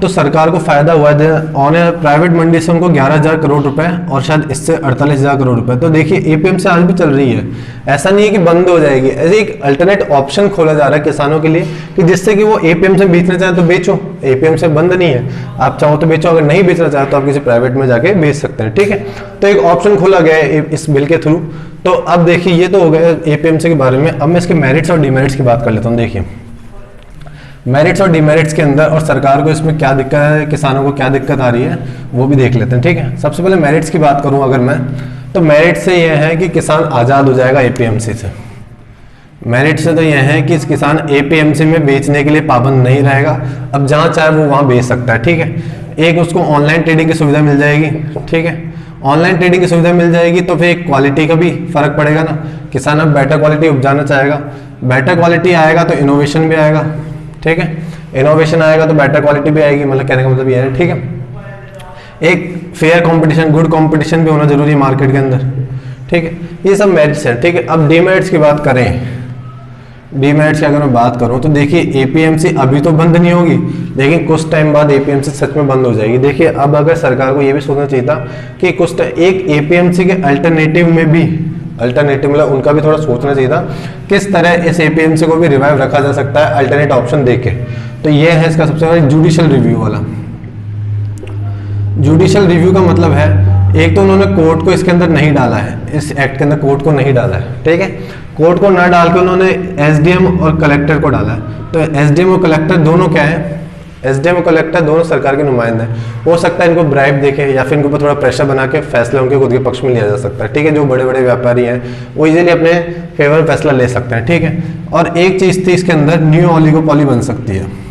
तो सरकार को फायदा हुआ है। ऑन प्राइवेट मंडी से उनको 11,000 करोड़ रुपए, और शायद इससे 48,000 करोड़ रुपए। तो देखिए एपीएमसी आज भी चल रही है, ऐसा नहीं है कि बंद हो जाएगी। ऐसे एक अल्टरनेट ऑप्शन खोला जा रहा है किसानों के लिए कि जिससे कि वो एपीएमसी बेचना चाहे तो बेचो, एपीएमसी बंद नहीं है, आप चाहो तो बेचो, अगर नहीं बेचना चाहे तो आप किसी प्राइवेट में जाके बेच सकते हैं, ठीक है। तो एक ऑप्शन खोला गया है इस बिल के थ्रू। तो अब देखिए ये तो हो गया एपीएमसी के बारे में। अब मैं इसके मेरिट्स और डिमेरिट्स की बात कर लेता हूँ। देखिए मेरिट्स और डिमेरिट्स के अंदर, और सरकार को इसमें क्या दिक्कत है, किसानों को क्या दिक्कत आ रही है, वो भी देख लेते हैं, ठीक है। सबसे पहले मेरिट्स की बात करूं अगर मैं, तो मेरिट से यह है कि किसान आज़ाद हो जाएगा एपीएमसी से। मेरिट से तो यह है कि किसान एपीएमसी में बेचने के लिए पाबंद नहीं रहेगा, अब जहां चाहे वो वहां बेच सकता है, ठीक है। एक उसको ऑनलाइन ट्रेडिंग की सुविधा मिल जाएगी, ठीक है, ऑनलाइन ट्रेडिंग की सुविधा मिल जाएगी तो फिर क्वालिटी का भी फर्क पड़ेगा ना, किसान अब बेटर क्वालिटी उपजाना चाहेगा, बेटर क्वालिटी आएगा तो इनोवेशन भी आएगा, ठीक है, इनोवेशन आएगा तो बेटर क्वालिटी भी आएगी, मतलब कहने का मतलब ये है, ठीक है। एक फेयर कंपटीशन, गुड कंपटीशन भी होना जरूरी है मार्केट के अंदर, ठीक है। ये सब मेरिट्स हैं, ठीक है। अब डीमेरिट्स की बात करें, डीमेरिट्स की अगर मैं बात करूं तो देखिए एपीएमसी अभी तो बंद नहीं होगी, लेकिन कुछ टाइम बाद एपीएमसी सच में बंद हो जाएगी। देखिए अब अगर सरकार को ये भी सोचना चाहिए था कि कुछ एक एपीएमसी के अल्टरनेटिव में भी, अल्टरनेटिव मतलब उनका भी थोड़ा सोचना चाहिए था किस तरह इस एपीएमसी को भी रिवाइव रखा जा सकता है अल्टरनेट ऑप्शन देके। तो ये है इसका सबसे बड़ा जुडिशियल रिव्यू वाला। जुडिशियल रिव्यू का मतलब है, एक तो उन्होंने कोर्ट को इसके अंदर नहीं डाला है, इस एक्ट के अंदर कोर्ट को नहीं डाला है, ठीक है। कोर्ट को ना डाल के उन्होंने एसडीएम और कलेक्टर को डाला है। तो एसडीएम और कलेक्टर दोनों क्या है, एसडीएम और कलेक्टर दोनों सरकार के नुमाइंदे हैं। हो सकता है इनको ब्राइब देके या फिर इनको पर थोड़ा प्रेशर बना के फैसला उनके खुद के पक्ष में लिया जा सकता है, ठीक है। जो बड़े बड़े व्यापारी हैं वो इजीली अपने फेवर फैसला ले सकते हैं, ठीक है। और एक चीज थी इसके अंदर, न्यू ऑलिगोपोली बन सकती है।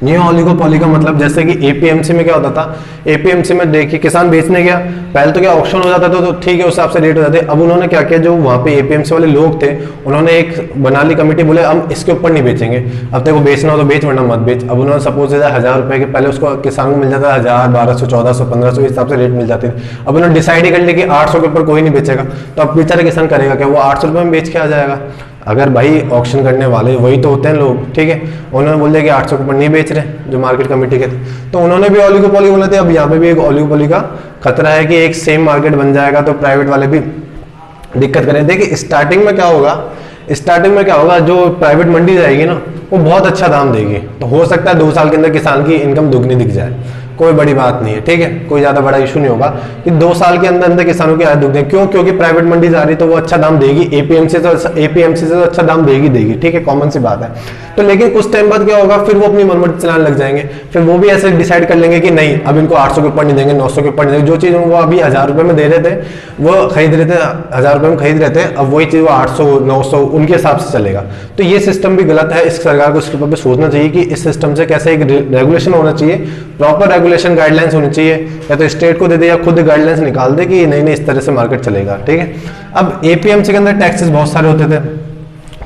न्यू ऑलिगोपोली का मतलब जैसे कि एपीएमसी में क्या होता था, एपीएमसी में देखिए किसान बेचने गया, पहले तो क्या ऑक्शन हो जाता था तो ठीक है उस हिसाब से रेट हो जाते। अब उन्होंने क्या किया, जो वहाँ पे एपीएमसी वाले लोग थे उन्होंने एक बना ली कमेटी, बोले हम इसके ऊपर नहीं बेचेंगे, अब तेरे को बेचना हो तो बेच वरना मत बेच। अब उन्होंने सपोज 1,000 रुपए के, पहले उसको किसान को मिल जाता है 1,000, 1,200, 1,400, 1,500 इस हिसाब से रेट मिल जाती है। अब उन्होंने डिसाइड ही कर लिया कि 800 के ऊपर कोई नहीं बेचेगा, तो अब बेचारा किसान करेगा क्या, वो 800 रुपये में बेच के आ जाएगा। अगर भाई ऑक्शन करने वाले वही तो होते हैं लोग, ठीक है, उन्होंने बोल दिया कि 800 के ऊपर नहीं बेच रहे जो मार्केट कमेटी के थे, तो उन्होंने भी ऑलिगोपोली बोले थे। अब यहाँ पे भी एक ऑलिगोपोली का खतरा है कि एक सेम मार्केट बन जाएगा तो प्राइवेट वाले भी दिक्कत करें। देखिए स्टार्टिंग में क्या होगा, स्टार्टिंग में क्या होगा, जो प्राइवेट मंडी जाएगी ना वो बहुत अच्छा दाम देगी, तो हो सकता है 2 साल के अंदर किसान की इनकम दुगनी दिख जाए। कोई बड़ी बात नहीं है, ठीक है, कोई ज्यादा बड़ा इशू नहीं होगा कि 2 साल के अंदर अंदर किसानों की आय दुगनी। क्यों? क्योंकि प्राइवेट मंडी जा रही तो वो अच्छा दाम देगी, एपीएमसी से तो अच्छा दाम देगी, ठीक है, कॉमन सी बात है। तो लेकिन कुछ टाइम बाद क्या होगा, फिर वो अपनी मनमानी चलाने लग जाएंगे, फिर वो भी ऐसे डिसाइड कर लेंगे कि नहीं अब इनको 800 के ऊपर नहीं देंगे, 900 के ऊपर नहीं देंगे। जो चीज वो अभी 1000 रुपए में दे रहे थे, वो खरीद रहे थे 1000 रुपए में खरीद रहे थे, अब वही चीज वो 800 900 उनके हिसाब से चलेगा। तो ये सिस्टम भी गलत है। इस सरकार को इसके ऊपर सोचना चाहिए कि इस सिस्टम से कैसे एक रेगुलेशन होना चाहिए, प्रॉपर रेगुलेशन गाइडलाइंस होनी चाहिए, या तो स्टेट को दे दे या खुद गाइडलाइंस निकाल दे कि नहीं नहीं इस तरह से मार्केट चलेगा, ठीक है। अब एपीएमसी के अंदर टैक्सेस बहुत सारे होते थे,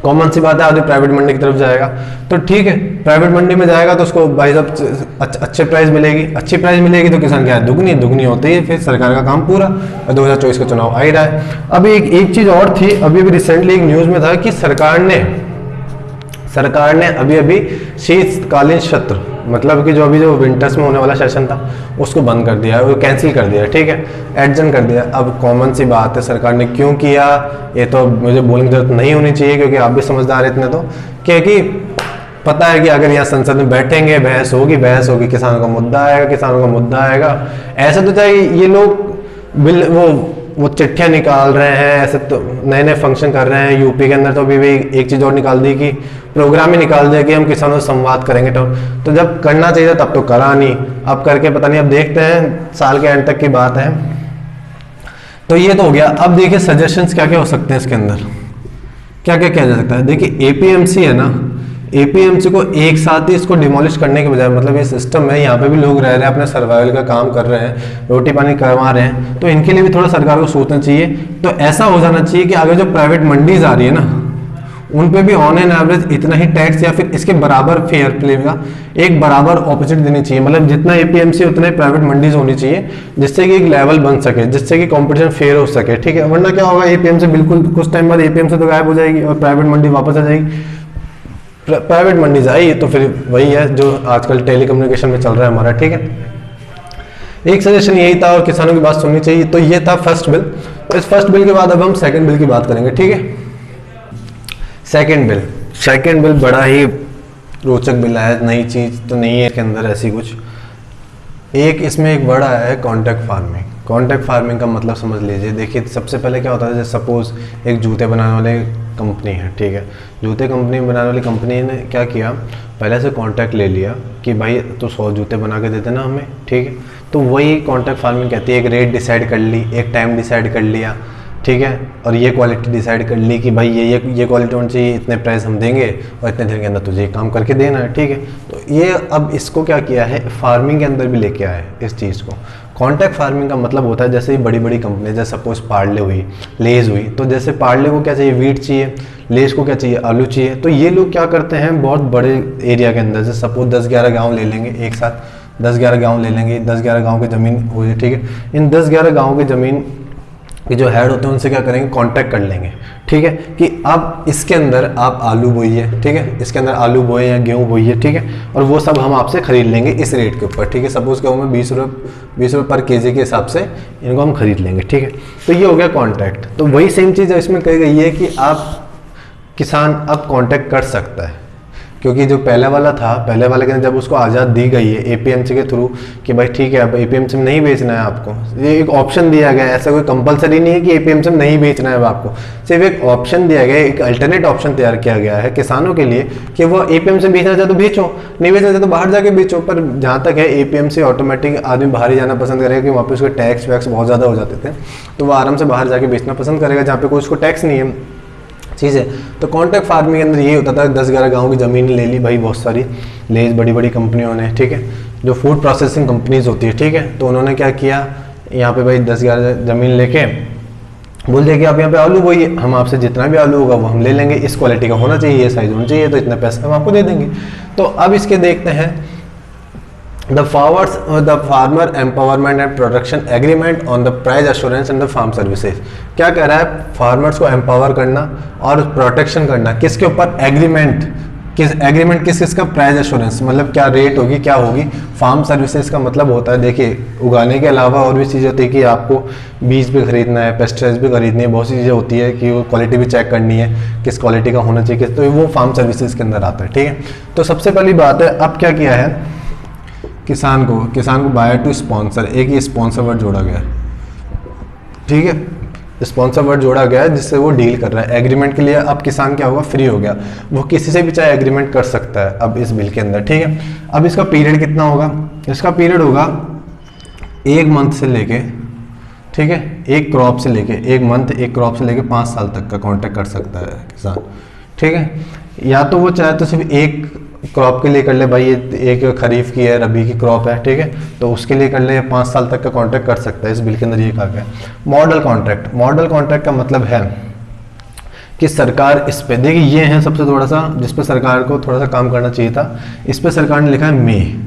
कॉमन सी बात है, आदमी प्राइवेट मंडी की तरफ जाएगा तो ठीक है, प्राइवेट मंडी में जाएगा तो उसको भाई साहब अच्छे प्राइस मिलेगी, अच्छी प्राइस मिलेगी तो किसान क्या है, दुगनी होती है, फिर सरकार का काम पूरा। 2024 का चुनाव आ ही रहा है। अभी एक चीज और थी, अभी रिसेंटली एक न्यूज में था कि सरकार ने अभी शीतकालीन सत्र, मतलब कि जो विंटर्स में होने वाला सेशन था उसको बंद कर दिया है, वो कैंसिल कर दिया है, ठीक है, एडजन कर दिया। अब कॉमन सी बात है, सरकार ने क्यों किया ये तो मुझे बोलने की जरूरत नहीं होनी चाहिए, क्योंकि आप भी समझदार हैं इतने तो, क्योंकि पता है कि अगर यहाँ संसद में बैठेंगे बहस होगी, किसानों का मुद्दा आएगा। ऐसा तो चाहे ये लोग बिल वो चिट्ठियां निकाल रहे हैं, ऐसे तो नए फंक्शन कर रहे हैं। यूपी के अंदर तो अभी भी एक चीज और निकाल दी कि प्रोग्राम ही निकाल दिया कि हम किसानों से संवाद करेंगे। तो जब करना चाहिए तब तो करा नहीं, अब करके पता नहीं, अब देखते हैं, साल के एंड तक की बात है। तो ये तो हो गया। अब देखिए सजेशंस क्या क्या हो सकते हैं इसके अंदर, क्या क्या किया जा सकता है। देखिए एपीएमसी है ना, एपीएमसी को एक साथ ही इसको डिमोलिश करने के बजाय, मतलब ये सिस्टम है, यहाँ पे भी लोग रह रहे हैं, अपने सर्वाइवल का काम कर रहे हैं, रोटी पानी करवा रहे हैं, तो इनके लिए भी थोड़ा सरकार को सोचना चाहिए। तो ऐसा हो जाना चाहिए कि आगे जो प्राइवेट मंडीज आ रही है ना, उन पे भी ऑन एन एवरेज इतना ही टैक्स या फिर इसके बराबर फेयर प्ले का एक बराबर अपॉर्चुनिटी देनी चाहिए। मतलब जितना एपीएमसी उतना ही प्राइवेट मंडीज होनी चाहिए, जिससे कि एक लेवल बन सके, जिससे कि कंपटीशन फेयर हो सके, ठीक है। वरना क्या होगा, एपीएमसी बिल्कुल कुछ टाइम बाद एपीएमसी तो गायब हो जाएगी और प्राइवेट मंडी वापस आ जाएगी। प्राइवेट मंडीज आई तो फिर वही है जो आजकल टेलीकम्युनिकेशन में चल रहा है हमारा, ठीक है। एक सजेशन यही था और किसानों की बात सुननी चाहिए। तो ये था फर्स्ट बिल। इस फर्स्ट बिल के बाद अब हम सेकंड बिल की बात करेंगे, ठीक है। सेकंड बिल बड़ा ही रोचक बिल है, नई चीज तो नहीं है इसके अंदर ऐसी कुछ। एक इसमें एक बड़ा है कॉन्ट्रैक्ट फार्मिंग। कॉन्ट्रैक्ट फार्मिंग का मतलब समझ लीजिए। देखिए सबसे पहले क्या होता है, जैसे सपोज एक जूते बनाने वाले कंपनी है, ठीक है, जूते कंपनी बनाने वाली कंपनी ने क्या किया, पहले से कॉन्ट्रैक्ट ले लिया कि भाई तो 100 जूते बना के दे देना हमें, ठीक है। तो वही कॉन्ट्रैक्ट फार्मिंग कहती है। एक रेट डिसाइड कर ली, एक टाइम डिसाइड कर लिया, ठीक है, और ये क्वालिटी डिसाइड कर ली कि भाई ये क्वालिटी होनी चाहिए, इतने प्राइस हम देंगे और इतने दिन के अंदर तुझे ये काम करके देना है, ठीक है। तो ये अब इसको क्या किया है, फार्मिंग के अंदर भी लेके आया है इस चीज़ को। कॉन्ट्रैक्ट फार्मिंग का मतलब होता है जैसे बड़ी बड़ी कंपनी, जैसे सपोज पार्ले हुई, लेज हुई, तो जैसे पार्ले को क्या चाहिए, वीट चाहिए, लेज को क्या चाहिए, आलू चाहिए। तो ये लोग क्या करते हैं, बहुत बड़े एरिया के अंदर, जैसे सपोज 10-11 गाँव ले लेंगे एक साथ, 10-11 गाँव ले लेंगे, 10-11 गाँव की ज़मीन हो जाए, ठीक है। इन 10-11 गाँव की ज़मीन कि जो हेड होते हैं उनसे क्या करेंगे, कांटेक्ट कर लेंगे, ठीक है, कि अब इसके अंदर आप आलू बोइए, ठीक है, इसके अंदर आलू बोए या गेहूं बोइए, ठीक है, और वो सब हम आपसे खरीद लेंगे इस रेट के ऊपर, ठीक है। सपोज गेहूं में 20 रुपये पर केजी के हिसाब से इनको हम खरीद लेंगे, ठीक है। तो ये हो गया कॉन्ट्रैक्ट। तो वही सेम चीज़ इसमें कही गई है कि आप किसान अब कॉन्टैक्ट कर सकता है, क्योंकि जो पहले वाला था, पहले वाले के जब उसको आज़ाद दी गई है एपीएमसी के थ्रू कि भाई ठीक है अब एपीएमसी में नहीं बेचना है आपको, ये एक ऑप्शन दिया गया है, ऐसा कोई कंपलसरी नहीं है कि एपीएमसी में नहीं बेचना है अब आपको, सिर्फ एक ऑप्शन दिया गया है, एक अल्टरनेट ऑप्शन तैयार किया गया है किसानों के लिए कि वो एपीएमसी में बेचना चाहे तो बेचो, नहीं बेचना चाहे तो बाहर जाके बेचो। पर जहाँ तक है एपीएमसी ऑटोमेटिक आदमी बाहर ही जाना पसंद करेगा, कि वहाँ पे उसके टैक्स वैक्स बहुत ज़्यादा हो जाते थे, तो वो आराम से बाहर जाके बेचना पसंद करेगा जहाँ पे कोई उसको टैक्स नहीं है चीज़ है। तो कॉन्ट्रैक्ट फार्मिंग के अंदर ये होता था, 10-11 गाँव की ज़मीन ले ली भाई, बहुत सारी लेज बड़ी बड़ी कंपनियों ने, ठीक है, जो फूड प्रोसेसिंग कंपनीज होती है, ठीक है। तो उन्होंने क्या किया, यहाँ पे भाई 10-11 ज़मीन लेके बोल दिया कि आप यहाँ पे आलू बोइए, हम आपसे जितना भी आलू होगा वो हम ले लेंगे, इस क्वालिटी का होना चाहिए, ये साइज होना चाहिए, तो इतना पैसा हम आपको दे देंगे। तो अब इसके देखते हैं The farmer empowerment and production agreement on the price assurance and the farm services। क्या कह रहा है, फार्मर्स को एम्पावर करना और प्रोटेक्शन करना, किसके ऊपर, एग्रीमेंट किस का, प्राइस एश्योरेंस, मतलब क्या रेट होगी, क्या होगी। फार्म सर्विसेज का मतलब होता है, देखिए उगाने के अलावा और भी चीज़ें होती है कि आपको बीज भी खरीदना है, पेस्टिसाइड्स भी खरीदनी है, बहुत सी चीज़ें होती है कि वो क्वालिटी भी चेक करनी है, किस क्वालिटी का होना चाहिए, तो वो फार्म सर्विसेज के अंदर आता है, ठीक है। तो सबसे पहली बात है, अब क्या किया है किसान को बायर टू स्पॉन्सर, एक ये स्पॉन्सर वर्ड जोड़ा गया है, ठीक है, स्पॉन्सर वर्ड जोड़ा गया है जिससे वो डील कर रहा है एग्रीमेंट के लिए। अब किसान क्या होगा, फ्री हो गया, वो किसी से भी चाहे एग्रीमेंट कर सकता है अब इस बिल के अंदर, ठीक है। अब इसका पीरियड कितना होगा, इसका पीरियड होगा 1 मंथ से लेके, ठीक है, एक क्रॉप से लेके 1 मंथ, एक क्रॉप से लेके 5 साल तक का कॉन्ट्रैक्ट कर सकता है किसान, ठीक है। या तो वो चाहे तो सिर्फ एक क्रॉप के लिए कर ले, भाई ये एक खरीफ की है, रबी की क्रॉप है, ठीक है, तो उसके लिए कर ले, 5 साल तक का कॉन्ट्रैक्ट कर सकता है। इस बिल के अंदर ये कहा गया है। मॉडल कॉन्ट्रैक्ट का मतलब है कि सरकार इस पे, देखिए ये है सबसे थोड़ा सा जिस पे सरकार को थोड़ा सा काम करना चाहिए था, इस पे सरकार ने लिखा है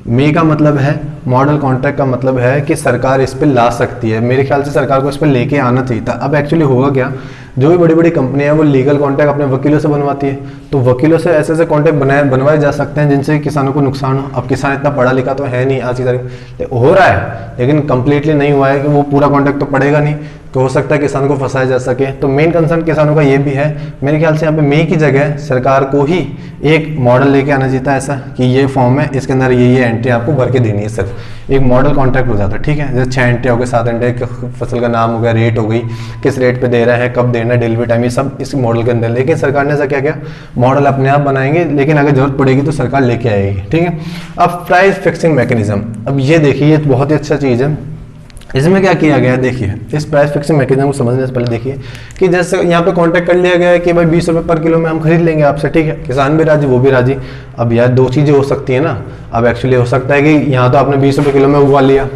मे का मतलब है, मॉडल कॉन्ट्रैक्ट का मतलब है कि सरकार इस पे ला सकती है। मेरे ख्याल से सरकार को इस पे लेके आना चाहिए था। अब एक्चुअली होगा क्या, जो भी बड़ी बड़ी कंपनियां हैं वो लीगल कॉन्ट्रैक्ट अपने वकीलों से बनवाती है, तो वकीलों से ऐसे ऐसे कॉन्ट्रैक्ट बनवाए जा सकते हैं जिनसे किसानों को नुकसान हो। अब किसान इतना पढ़ा लिखा तो है नहीं आज की तारीख, हो रहा है लेकिन कंप्लीटली नहीं हुआ है कि वो पूरा कॉन्ट्रैक्ट तो पड़ेगा नहीं, तो हो सकता है किसान को फंसाया जा सके। तो मेन कंसर्न किसानों का ये भी है। मेरे ख्याल से यहाँ पे मे की जगह सरकार को ही एक मॉडल लेके आना चाहिए था, ऐसा कि ये फॉर्म है, इसके अंदर ये एंट्री आपको भर के देनी है, सिर्फ एक मॉडल कॉन्ट्रैक्ट हो जाता है, ठीक है। जैसे 6 एंट्री हो गए, 7 एंट्री, फसल का नाम हो गया, रेट हो गई, किस रेट पे दे रहा है, कब देना है, डिलीवरी टाइम, ये सब इस मॉडल के अंदर। लेकिन सरकार ने ऐसा क्या किया, मॉडल अपने आप बनाएंगे, लेकिन अगर जरूरत पड़ेगी तो सरकार लेके आएगी, ठीक है। अब प्राइस फिक्सिंग मैकेनिज्म, अब ये देखिए, ये बहुत ही अच्छा चीज़ है। इसमें क्या किया गया है, देखिए इस प्राइस फिक्सिंग मैकेनिज्म को समझने से पहले देखिए कि जैसे यहाँ पे कॉन्ट्रैक्ट कर लिया गया है कि भाई 20 रुपये पर किलो में हम खरीद लेंगे आपसे, ठीक है, किसान भी राजी, वो भी राजी। अब यार 2 चीज़ें हो सकती है ना। अब एक्चुअली हो सकता है कि यहाँ तो आपने 20 रुपये किलो में उगवा लिया,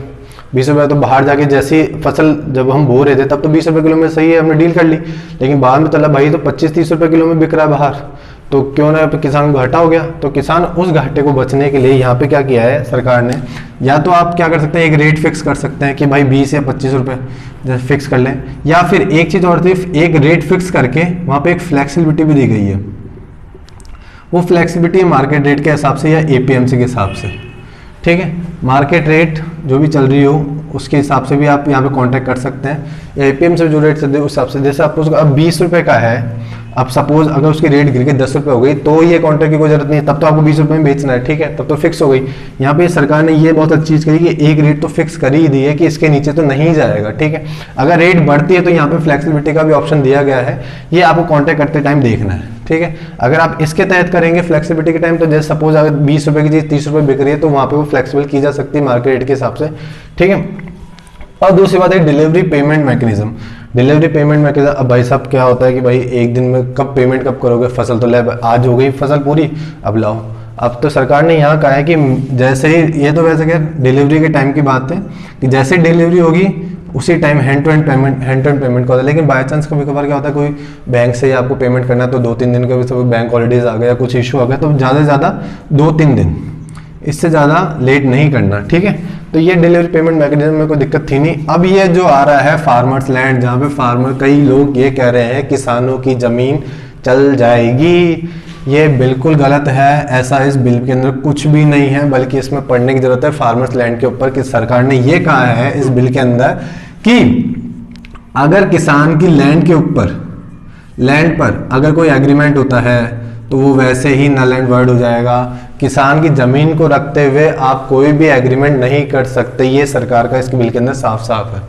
20 रुपये, तो बाहर जाके जैसी फसल जब हम बो रहे थे तब तो 20 रुपये किलो में सही है, हमने डील कर ली, लेकिन बाद में चला भाई तो 25-30 रुपये किलो में बिक रहा है बाहर, तो क्यों ना किसान को घाटा हो गया। तो किसान उस घाटे को बचने के लिए यहाँ पे क्या किया है सरकार ने, या तो आप क्या कर सकते हैं, एक रेट फिक्स कर सकते हैं कि भाई 20 या 25 रुपये जैसे फिक्स कर लें, या फिर एक चीज़ और थी, एक रेट फिक्स करके वहाँ पे एक फ्लेक्सिबिलिटी भी दी गई है। वो फ्लेक्सिबिलिटी मार्केट रेट के हिसाब से या एपीएमसी के हिसाब से, ठीक है, मार्केट रेट जो भी चल रही हो उसके हिसाब से भी आप यहाँ पे कॉन्टैक्ट कर सकते हैं, या एपीएम से जो रेट चल रही है उस हिसाब से। जैसे आपको अब 20 रुपये का है, अब सपोज अगर उसकी रेट गिर के 10 रुपये हो गई तो ये कॉन्ट्रैक्ट की कोई जरूरत नहीं है, तब तो आपको 20 रुपये में बेचना है, ठीक है, तब तो फिक्स हो गई। यहाँ पे सरकार ने ये बहुत अच्छी चीज़ करी कि एक रेट तो फिक्स कर ही दी है कि इसके नीचे तो नहीं जाएगा, ठीक है। अगर रेट बढ़ती है तो यहाँ पे फ्लेक्सिबिलिटी का भी ऑप्शन दिया गया है, ये आपको कॉन्ट्रैक्ट करते टाइम देखना है, ठीक है। अगर आप इसके तहत करेंगे फ्लेक्सिबिलिटी के टाइम, तो जैसे सपोज अगर 20 रुपये की चीज़ 30 रुपये बिक रही है तो वहाँ पे वो फ्लेक्सिबल की जा सकती है मार्केट रेट के हिसाब से, ठीक है। और दूसरी बात है delivery payment mechanism. Delivery payment mechanism, अब भाई साहब क्या होता है कि भाई एक दिन में कब पेमेंट कब करोगे, फसल तो ले आज हो गई फसल पूरी, अब लाओ। अब तो सरकार ने यहाँ कहा है कि जैसे ही, ये तो वैसे क्या डिलीवरी के टाइम की बात है कि जैसे डिलीवरी होगी उसी time hand to hand payment का होता है। लेकिन बाय चांस कभी कभार क्या होता है, कोई बैंक से आपको पेमेंट करना है तो 2-3 दिन का भी सब बैंक हॉलीडेज आ गया या कुछ इशू आ गया, तो ज़्यादा से ज़्यादा 2-3 दिन, इससे ज़्यादा लेट नहीं करना, ठीक है। तो ये डिलीवरी पेमेंट मैकेनिज्म में कोई दिक्कत थी नहीं। अब ये जो आ रहा है फार्मर्स लैंड, जहाँ पे फार्मर, कई लोग ये कह रहे हैं किसानों की ज़मीन चल जाएगी, ये बिल्कुल गलत है। ऐसा इस बिल के अंदर कुछ भी नहीं है, बल्कि इसमें पढ़ने की जरूरत है फार्मर्स लैंड के ऊपर कि सरकार ने ये कहा है इस बिल के अंदर कि अगर किसान की लैंड के ऊपर, लैंड पर अगर कोई एग्रीमेंट होता है तो वो वैसे ही नल एंड वॉइड हो जाएगा। किसान की जमीन को रखते हुए आप कोई भी एग्रीमेंट नहीं कर सकते, ये सरकार का इसके बिल के अंदर साफ साफ है।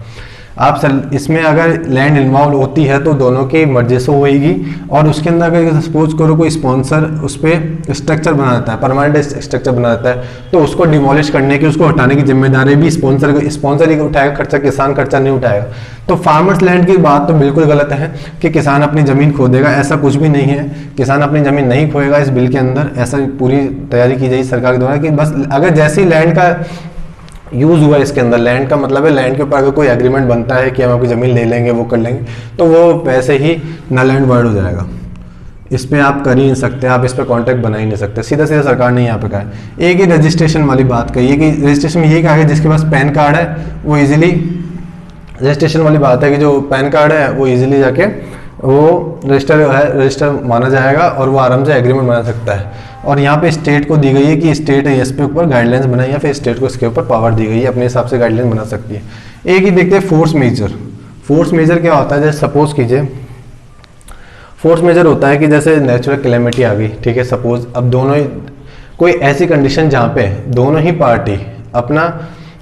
आप इसमें अगर लैंड इन्वॉल्व होती है तो दोनों की मर्जी से होएगी, और उसके अंदर अगर सपोज करो कोई स्पॉन्सर उस पर स्ट्रक्चर बना देता है, परमानेंट स्ट्रक्चर बना देता है, तो उसको डिमोलिश करने की, उसको हटाने की जिम्मेदारी भी स्पॉन्सर ही उठाएगा, खर्चा किसान खर्चा नहीं उठाएगा। तो फार्मर्स लैंड की बात तो बिल्कुल गलत है कि किसान अपनी जमीन खो देगा, ऐसा कुछ भी नहीं है। किसान अपनी जमीन नहीं खोएगा। इस बिल के अंदर ऐसा पूरी तैयारी की जाएगी सरकार के द्वारा कि बस अगर जैसी लैंड का यूज हुआ, इसके अंदर लैंड का मतलब है लैंड के ऊपर अगर कोई एग्रीमेंट बनता है कि हम आपकी जमीन ले लेंगे, वो कर लेंगे, तो वो वैसे ही नल एंड वॉइड हो जाएगा। इस पे आप कर ही नहीं सकते, आप इस पे कॉन्ट्रैक्ट बना ही नहीं सकते। सीधा सीधा सरकार ने यहाँ पे कहा है। एक ही रजिस्ट्रेशन वाली बात कही है कि रजिस्ट्रेशन में यही कहा है जिसके पास पैन कार्ड है वो इजीली, रजिस्ट्रेशन वाली बात है कि जो पैन कार्ड है वो इजीली जाके वो रजिस्टर माना जाएगा और वो आराम से एग्रीमेंट बना सकता है। और यहाँ पे स्टेट को दी गई है कि स्टेट है इस पे ऊपर गाइडलाइंस बनाई, या फिर स्टेट को इसके ऊपर पावर दी गई है, अपने हिसाब से गाइडलाइन बना सकती है। एक ही देखते हैं फोर्स मेजर। फोर्स मेजर क्या होता है, जैसे सपोज कीजिए फोर्स मेजर होता है कि जैसे नेचुरल कैलेमिटी आ गई, ठीक है, सपोज अब दोनों ही कोई ऐसी कंडीशन जहाँ पे दोनों ही पार्टी अपना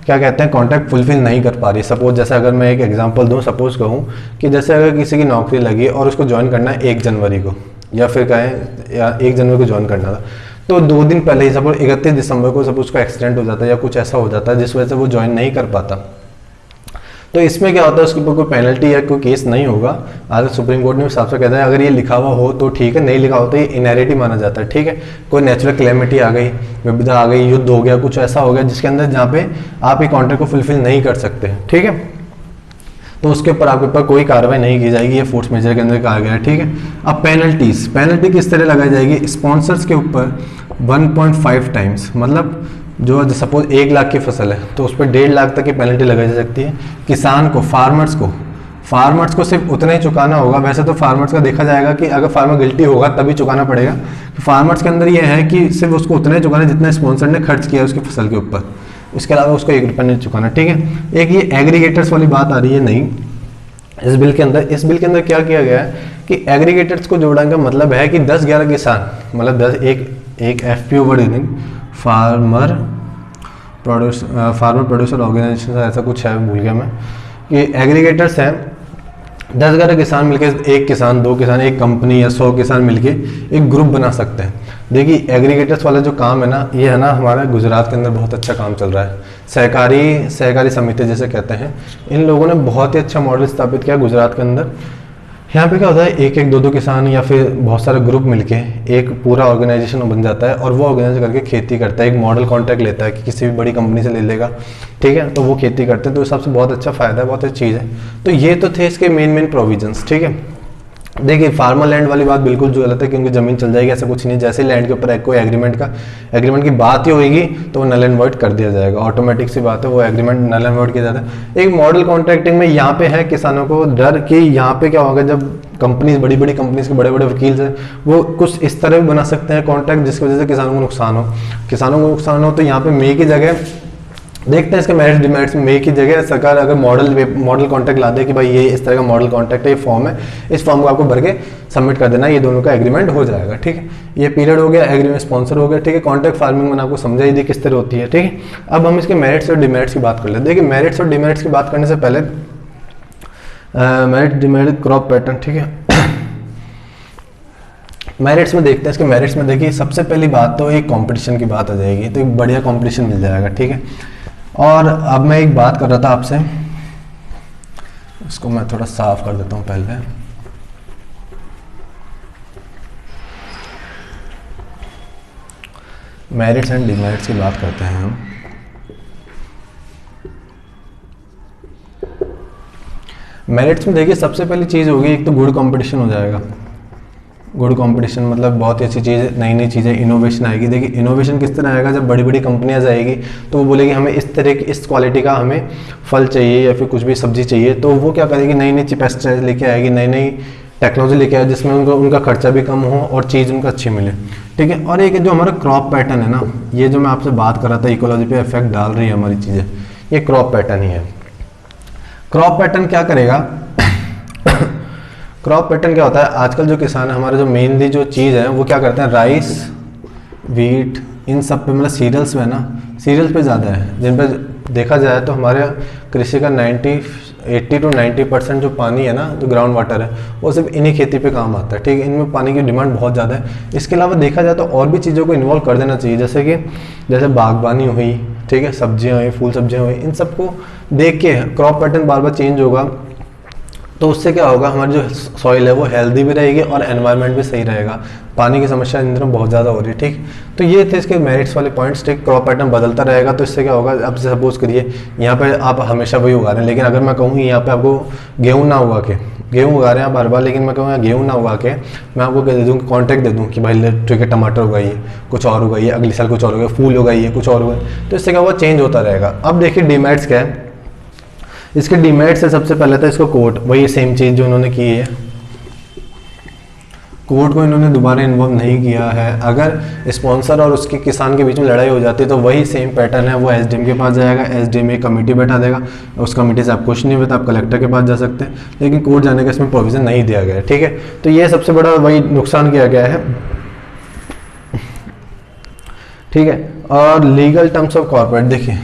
क्या कहते हैं कॉन्ट्रैक्ट फुलफिल नहीं कर पा रही। सपोज जैसे अगर मैं एक एग्जांपल दूं, सपोज कहूँ कि जैसे अगर किसी की नौकरी लगी और उसको ज्वाइन करना है 1 जनवरी को, या फिर कहें या 1 जनवरी को ज्वाइन करना था, तो 2 दिन पहले ही सपोज 31 दिसंबर को सपोज उसका एक्सीडेंट हो जाता है या कुछ ऐसा हो जाता है जिस वजह से वो ज्वाइन नहीं कर पाता, तो इसमें क्या होता है उसके ऊपर कोई पेनल्टी या कोई केस नहीं होगा। आज सुप्रीम कोर्ट ने साफ साफ कहता है अगर ये लिखा हुआ हो तो ठीक है, नहीं लिखा हो तो ये इनहेरिटी माना जाता है। ठीक है, कोई नेचुरल कैलेमिटी आ गई, विपदा आ गई, युद्ध हो गया, कुछ ऐसा हो गया जिसके अंदर जहाँ पे आप ये कॉन्ट्रैक्ट को फुलफिल नहीं कर सकते। ठीक है, तो उसके ऊपर आपके ऊपर कोई कार्रवाई नहीं की जाएगी, ये फोर्स मेजर के अंदर कहा गया है। ठीक है, अब पेनल्टी किस तरह लगाई जाएगी? स्पॉन्सर्स के ऊपर 1.5 टाइम्स, मतलब जो सपोज 1 लाख की फसल है तो उस पर 1.5 लाख तक की पेनल्टी लगाई जा सकती है। किसान को, फार्मर्स को सिर्फ उतना ही चुकाना होगा। वैसे तो फार्मर्स का देखा जाएगा कि अगर फार्मर गिल्टी होगा तभी चुकाना पड़ेगा। तो फार्मर्स के अंदर ये है कि सिर्फ उसको उतना ही चुकाना जितना स्पॉन्सर ने खर्च किया उसकी फसल के ऊपर, उसके अलावा उसको 1 रुपया नहीं चुकाना। ठीक है, एक ये एग्रीगेटर्स वाली बात आ रही है नहीं इस बिल के अंदर। इस बिल के अंदर क्या किया गया है कि एग्रीगेटर्स को जोड़ने का मतलब है कि 10-11 किसान, मतलब 10 एक FPO word farmer producer organisation, ऐसा कुछ है, भूल गया मैं, कि एग्रीगेटर्स हैं 10-11 किसान मिलकर, 1 किसान 2 किसान, एक कंपनी या 100 किसान मिलके एक ग्रुप बना सकते हैं। देखिए एग्रीगेटर्स वाला जो काम है ना, ये है ना हमारा गुजरात के अंदर बहुत अच्छा काम चल रहा है। सहकारी समिति जैसे कहते हैं, इन लोगों ने बहुत ही अच्छा मॉडल स्थापित किया गुजरात के अंदर। यहाँ पे क्या होता है, 1-1 2-2 किसान या फिर बहुत सारे ग्रुप मिलके एक पूरा ऑर्गेनाइजेशन बन जाता है और वो ऑर्गेनाइज करके खेती करता है। एक मॉडल कॉन्ट्रैक्ट लेता है कि किसी भी बड़ी कंपनी से ले लेगा। ठीक है, तो वो खेती करते हैं, तो इस हिसाब से बहुत अच्छा फायदा है, बहुत अच्छी चीज़ है। तो ये तो थे इसके मेन प्रोविजंस। ठीक है, देखिए फार्मर लैंड वाली बात बिल्कुल जो गलत है कि उनकी जमीन चल जाएगी, ऐसा कुछ नहीं। जैसे लैंड के ऊपर कोई एग्रीमेंट की बात ही होगी तो वो नल एंड वॉइड कर दिया जाएगा, ऑटोमेटिक सी बात है, वो एग्रीमेंट नल एंड वॉइड किया जाता है। एक मॉडल कॉन्ट्रैक्टिंग में यहाँ पे है किसानों को डर कि यहाँ पे क्या होगा, जब कंपनीज बड़ी कंपनीज के बड़े वकील हैं वो कुछ इस तरह भी बना सकते हैं कॉन्ट्रैक्ट जिसकी वजह से किसानों को नुकसान हो। तो यहाँ पे मे की जगह देखते हैं इसके मेरिट्स डिमेरिट्स में। मे की जगह सरकार अगर मॉडल कॉन्ट्रैक्ट ला दे कि भाई ये इस तरह का मॉडल कॉन्ट्रैक्ट है, ये फॉर्म है, इस फॉर्म को आपको भर के सबमिट कर देना, ये दोनों का एग्रीमेंट हो जाएगा। ठीक है, ये पीरियड हो गया, एग्रीमेंट स्पॉन्सर हो गया। ठीक है, कॉन्ट्रैक्ट फार्मिंग मैंने आपको समझा ही दी किस तरह होती है। ठीक है, अब हम इसके मेरिट्स और डिमेरिट्स की बात कर लेते हैं। देखिए मेरिट्स और डिमेरिट्स की बात करने से पहले मेरिट डिमेरिट क्रॉप पैटर्न। ठीक है, मेरिट्स में देखते हैं। इसके मेरिट्स में देखिए सबसे पहली बात तो एक कंपटीशन की बात आ जाएगी, तो एक बढ़िया कंपटीशन मिल जाएगा। ठीक है, और अब मैं एक बात कर रहा था आपसे, इसको मैं थोड़ा साफ कर देता हूं पहले। मेरिट्स एंड डिमेरिट्स की बात करते हैं हम। मेरिट्स में देखिए सबसे पहली चीज़ होगी एक तो गुड कंपटीशन हो जाएगा। गुड कंपटीशन मतलब बहुत ही अच्छी चीज़, नई चीज़ें, इनोवेशन आएगी। देखिए इनोवेशन किस तरह आएगा, जब बड़ी कंपनियां जाएगी तो वो बोलेगी हमें इस तरह की, इस क्वालिटी का हमें फल चाहिए या फिर कुछ भी सब्जी चाहिए, तो वो क्या करेगी, नई पेस्टिसाइड लेके आएगी, नई टेक्नोलॉजी लेके आए जिसमें उनका खर्चा भी कम हो और चीज़ उनको अच्छी मिले। ठीक है, और एक जो हमारा क्रॉप पैटर्न है ना, ये जो मैं आपसे बात कर रहा था इकोलॉजी पे इफेक्ट डाल रही है हमारी चीज़ें, ये क्रॉप पैटर्न ही है। क्रॉप पैटर्न क्या करेगा क्रॉप पैटर्न क्या होता है, आजकल जो किसान है हमारे, जो मेनली जो चीज़ है वो क्या करते हैं, राइस, व्हीट, इन सब पे, मतलब सीरियल्स में ना, सीरियल्स पे ज़्यादा है, जिन पे देखा जाए तो हमारे कृषि का 80 to 90% जो पानी है ना, जो ग्राउंड वाटर है, वो सिर्फ इन्हीं खेती पे काम आता है। ठीक है, इनमें पानी की डिमांड बहुत ज़्यादा है। इसके अलावा देखा जाए तो और भी चीज़ों को इन्वॉल्व कर देना चाहिए, जैसे बागबानी हुई, ठीक है, सब्जियाँ हुई, फूल सब्जियाँ हुई, इन सबको देख के क्रॉप पैटर्न बार बार चेंज होगा, तो उससे क्या होगा, हमारी जो सॉइल है वो हेल्दी भी रहेगी और एनवायरनमेंट भी सही रहेगा। पानी की समस्या इन दिनों बहुत ज़्यादा हो रही है। ठीक, तो ये थे इसके मेरिट्स वाले पॉइंट्स। ठीक, क्रॉप पैटर्न बदलता रहेगा, तो इससे क्या होगा, अब सपोज करिए यहाँ पे आप हमेशा वही उगा रहे हैं, लेकिन अगर मैं कहूँ यहाँ पे आपको गेहूँ ना उगा के, गेहूँ उगा रहे हैं आप बार बार, लेकिन मैं कहूँ गेहूँ ना उगा के मैं आपको दे दूँ, कॉन्ट्रैक्ट दे दूँ कि भाई ठीक है टमाटर उगाइए, कुछ और उगाइए, अगले साल कुछ और उगाइए, फूल उगाइए, कुछ और उगाइए, तो इससे क्या होगा, चेंज होता रहेगा। अब देखिए डिमेरिट्स क्या है, इसके डिमेरिट्स है सबसे पहले था इसको कोर्ट, वही सेम चीज़ जो इन्होंने की है, कोर्ट को इन्होंने दोबारा इन्वॉल्व नहीं किया है। अगर स्पॉन्सर और उसके किसान के बीच में लड़ाई हो जाती है तो वही सेम पैटर्न है, वो एसडीएम के पास जाएगा, एसडीएम एक कमेटी बैठा देगा, उस कमेटी से आप कुछ नहीं हुआ तो आप कलेक्टर के पास जा सकते हैं, लेकिन कोर्ट जाने का इसमें प्रोविजन नहीं दिया गया है। ठीक है, तो ये सबसे बड़ा वही नुकसान किया गया है। ठीक है। और लीगल टर्म्स ऑफ कॉर्पोरेट देखिए,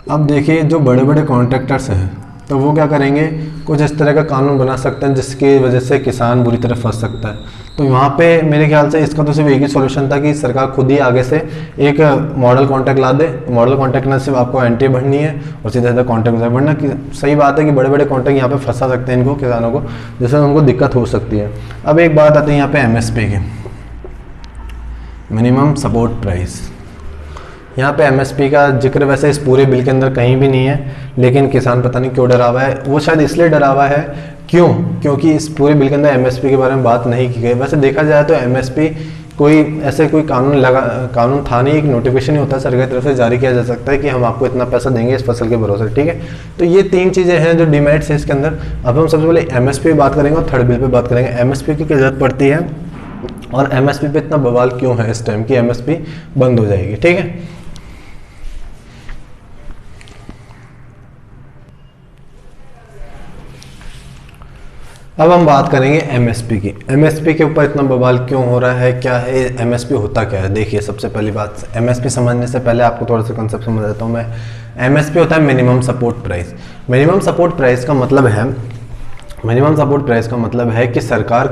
अब देखिए जो बड़े बड़े कॉन्ट्रैक्टर्स हैं तो वो क्या करेंगे, कुछ इस तरह का कानून बना सकते हैं जिसकी वजह से किसान बुरी तरह फंस सकता है। तो वहाँ पे मेरे ख्याल से इसका तो सिर्फ एक ही सॉल्यूशन था कि सरकार खुद ही आगे से एक मॉडल कॉन्ट्रैक्ट ला दे। मॉडल कॉन्ट्रैक्ट में सिर्फ आपको एंट्री भरनी है और सीधा सीधा कॉन्ट्रैक्ट भरना। कि सही बात है कि बड़े बड़े कॉन्ट्रैक्ट यहाँ पे फंसा सकते हैं इनको, किसानों को, जिससे उनको दिक्कत हो सकती है। अब एक बात आती है यहाँ पे MSP की, मिनिमम सपोर्ट प्राइस। यहाँ पे MSP का जिक्र वैसे इस पूरे बिल के अंदर कहीं भी नहीं है, लेकिन किसान पता नहीं क्यों डरा हुआ है। वो शायद इसलिए डरा हुआ है क्योंकि इस पूरे बिल के अंदर MSP के बारे में बात नहीं की गई। वैसे देखा जाए तो MSP कोई ऐसे कोई कानून था नहीं, एक नोटिफिकेशन ही होता है सरकार की तरफ से जारी किया जा सकता है कि हम आपको इतना पैसा देंगे इस फसल के भरोसे, ठीक है। तो ये 3 चीज़ें हैं जो डिमेरिट्स है इसके अंदर। अब हम सबसे पहले MSP पे बात करेंगे और थर्ड बिल पे बात करेंगे। MSP की क्या जरूरत पड़ती है और MSP पे इतना बवाल क्यों है इस टाइम कि MSP बंद हो जाएगी, ठीक है। अब हम बात करेंगे MSP की। MSP के ऊपर इतना बवाल क्यों हो रहा है, क्या है MSP, होता क्या है। देखिए सबसे पहली बात, MSP समझने से पहले आपको थोड़ा सा कंसेप्ट समझ देता हूँ मैं। MSP होता है minimum support price. Minimum support price का मतलब है कि सरकार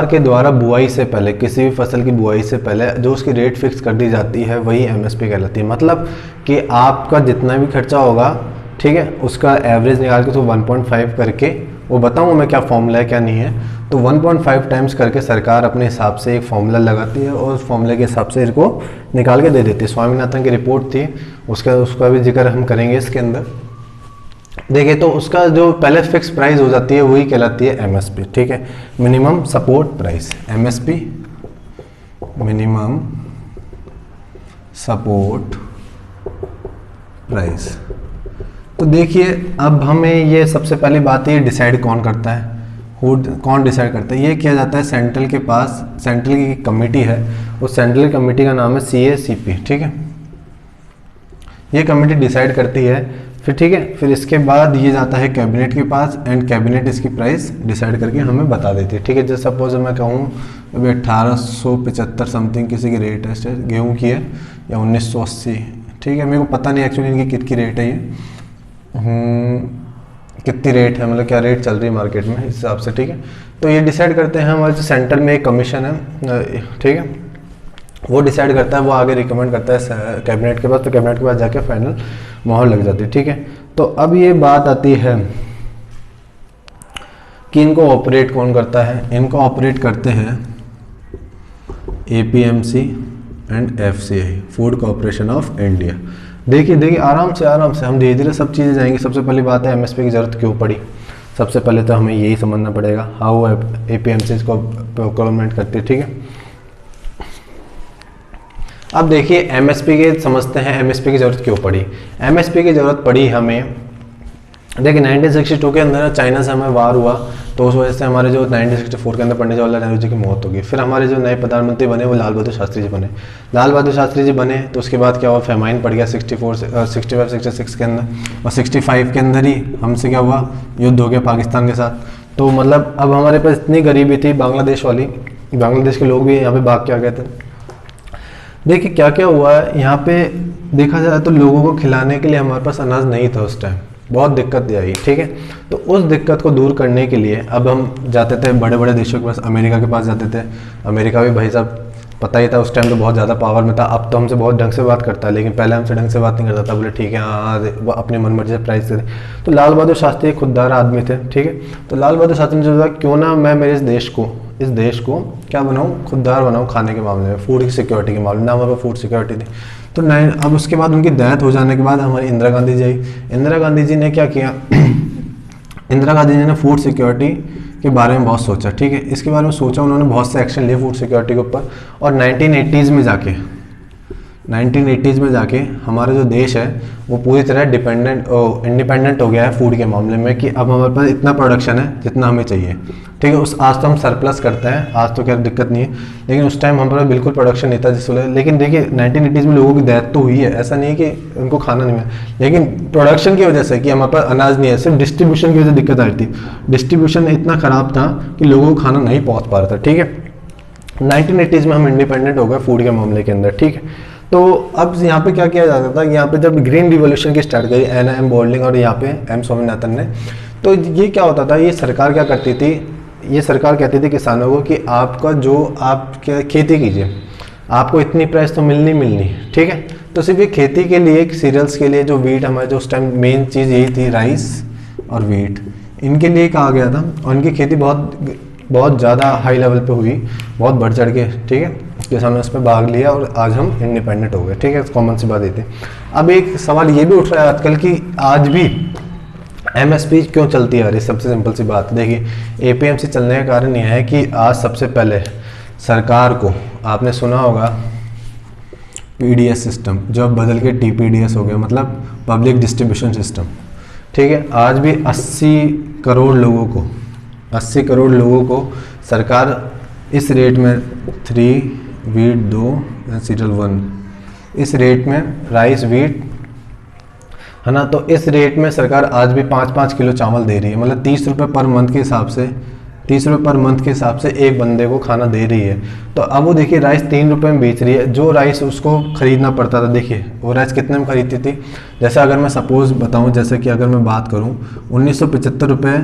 के द्वारा बुआई से पहले, किसी भी फसल की बुआई से पहले जो उसकी रेट फिक्स कर दी जाती है वही MSP कहलाती है। मतलब कि आपका जितना भी खर्चा होगा, ठीक है, उसका एवरेज निकाल के तो 1.5 करके, वो बताऊँ मैं क्या फॉर्मूला है क्या नहीं है, तो 1.5 टाइम्स करके सरकार अपने हिसाब से एक फॉर्मूला लगाती है और उस फॉर्मूले के हिसाब से इनको निकाल के दे देती है। स्वामीनाथन की रिपोर्ट थी, उसका भी जिक्र हम करेंगे इसके अंदर। देखिए तो उसका जो पहले फिक्स प्राइस हो जाती है वही कहलाती है MSP, ठीक है, minimum support price. MSP minimum support price. तो देखिए अब हमें ये सबसे पहली बात है, डिसाइड कौन करता है, कौन डिसाइड करता है। ये किया जाता है सेंट्रल के पास, सेंट्रल की कमेटी है, उस सेंट्रल कमेटी का नाम है CACP, ठीक है। ये कमेटी डिसाइड करती है, फिर ठीक है, फिर इसके बाद ये जाता है कैबिनेट के पास एंड कैबिनेट इसकी प्राइस डिसाइड करके हमें बता देती है, ठीक है। जैसे सपोज मैं कहूँ अभी 1875 समथिंग किसी की रेट है गेहूँ की है, या 1980, ठीक है, मेरे को पता नहीं एक्चुअली इनकी कितनी रेट है, ये कितनी रेट है, मतलब क्या रेट चल रही है मार्केट में इस हिसाब से, ठीक है। तो ये डिसाइड करते हैं हमारे जो सेंटर में एक कमीशन है, ठीक है, वो डिसाइड करता है, वो आगे रिकमेंड करता है कैबिनेट के पास, तो कैबिनेट के पास जाके फाइनल मोहर लग जाती है, ठीक है। तो अब ये बात आती है कि इनको ऑपरेट कौन करता है। इनको ऑपरेट करते हैं APMC and FCI, food corporation of India. देखिए आराम से हम धीरे धीरे सब चीज़ें जाएंगे। सबसे पहली बात है MSP की ज़रूरत क्यों पड़ी। सबसे पहले तो हमें यही समझना पड़ेगा हाउ APMC इसको प्रोक्योरमेंट करती है, ठीक है। अब देखिए MSP के समझते हैं MSP की ज़रूरत क्यों पड़ी। MSP की ज़रूरत पड़ी हमें, देखिए 1962 के अंदर चाइना से हमें वार हुआ, तो उस वजह से हमारे जो 1964 के अंदर पंडित जवाहरलाल नेहरू जी की मौत होगी। फिर हमारे जो नए प्रधानमंत्री बने वो लाल बहादुर शास्त्री जी बने। लाल बहादुर शास्त्री जी बने तो उसके बाद क्या हुआ, फेमाइन पड़ गया 65-66 के अंदर, और 65 के अंदर ही हमसे क्या हुआ, युद्ध हो गया पाकिस्तान के साथ। तो मतलब अब हमारे पास इतनी गरीबी थी, बांग्लादेश के लोग भी यहाँ पे भाग के आ गए थे। देखिए क्या क्या हुआ है यहाँ पे, देखा जाए तो लोगों को खिलाने के लिए हमारे पास अनाज नहीं था उस टाइम, बहुत दिक्कत आई, ठीक है। तो उस दिक्कत को दूर करने के लिए अब हम जाते थे बड़े बड़े देशों के पास, अमेरिका के पास जाते थे। अमेरिका भी भाई साहब पता ही था उस टाइम तो बहुत ज़्यादा पावर में था, अब तो हमसे बहुत ढंग से बात करता है, लेकिन पहले हमसे ढंग से बात नहीं करता था। बोले ठीक है हाँ, वो अपनी मनमर्जी से प्राइस दे। तो लाल बहादुर शास्त्री खुददार आदमी थे, ठीक है। तो लाल बहादुर शास्त्री ने सोचा क्यों ना मैं मेरे इस देश को क्या बनाऊँ, खुददार बनाऊँ खाने के मामले में, फूड की सिक्योरिटी के मामले में। ना हमारे पास फूड सिक्योरिटी थी। तो अब उसके बाद उनकी डेथ हो जाने के बाद हमारी इंदिरा गांधी जी आई। इंदिरा गांधी जी ने क्या किया, इंदिरा गांधी जी ने फूड सिक्योरिटी के बारे में बहुत सोचा, ठीक है। इसके बारे में सोचा, उन्होंने बहुत से एक्शन लिए फूड सिक्योरिटी के ऊपर। और 1980s में जाके हमारा जो देश है वो पूरी तरह इंडिपेंडेंट हो गया है फूड के मामले में, कि अब हमारे पास इतना प्रोडक्शन है जितना हमें चाहिए, ठीक है। आज तो हम सरप्लस करते हैं, आज तो क्या दिक्कत नहीं है, लेकिन उस टाइम हमारे पास बिल्कुल प्रोडक्शन नहीं था जिस वजह। लेकिन देखिए 1980s में लोगों की डेथ तो हुई है, ऐसा नहीं है कि उनको खाना नहीं मिला, लेकिन प्रोडक्शन की वजह से कि हमारे पास अनाज नहीं है, सिर्फ डिस्ट्रीब्यूशन की वजह से दिक्कत आ रही थी। डिस्ट्रीब्यूशन इतना ख़राब था कि लोगों को खाना नहीं पहुँच पा रहा था, ठीक है। 1980s में हम इंडिपेंडेंट हो गए फूड के मामले के अंदर, ठीक है। तो अब यहाँ पे क्या किया जाता था, यहाँ पे जब ग्रीन रिवॉल्यूशन की स्टार्ट करी एम बोल्डिंग और यहाँ पे एम स्वामीनाथन ने, तो ये क्या होता था, ये सरकार क्या करती थी, ये सरकार कहती थी किसानों को कि आपका जो आप खेती कीजिए, आपको इतनी प्राइस तो मिलनी, ठीक है। तो सिर्फ ये खेती के लिए, सीरियल्स के लिए जो वीट हमारे जो उस टाइम मेन चीज़ यही थी, राइस और वीट, इनके लिए कहा गया था। और इनकी खेती बहुत ज़्यादा हाई लेवल पे हुई, बहुत बढ़ चढ़ के, ठीक है। किसानों ने इस पर भाग लिया और आज हम इंडिपेंडेंट हो गए, ठीक है। कॉमन सी बात ये थी। अब एक सवाल ये भी उठ रहा है आजकल कि आज भी एमएसपी क्यों चलती आ रही। सबसे सिंपल सी बात देखिए, एपीएमसी चलने का कारण यह है कि आज सबसे पहले सरकार को, आपने सुना होगा पीडीएस सिस्टम, जो अब बदल के टीपीडीएस हो गया, मतलब पब्लिक डिस्ट्रीब्यूशन सिस्टम, ठीक है। आज भी 80 करोड़ लोगों को सरकार इस रेट में 3 वीट 2 सीरियल 1 इस रेट में राइस वीट, है ना। तो इस रेट में सरकार आज भी 5-5 किलो चावल दे रही है, मतलब 30 रुपये पर मंथ के हिसाब से, 30 रुपये पर मंथ के हिसाब से एक बंदे को खाना दे रही है। तो अब वो देखिए राइस 3 रुपये में बेच रही है। जो राइस उसको खरीदना पड़ता था, देखिए वो राइस कितने में खरीदती थी। जैसे अगर मैं सपोज बताऊं, जैसे कि अगर मैं बात करूं 1975 रुपये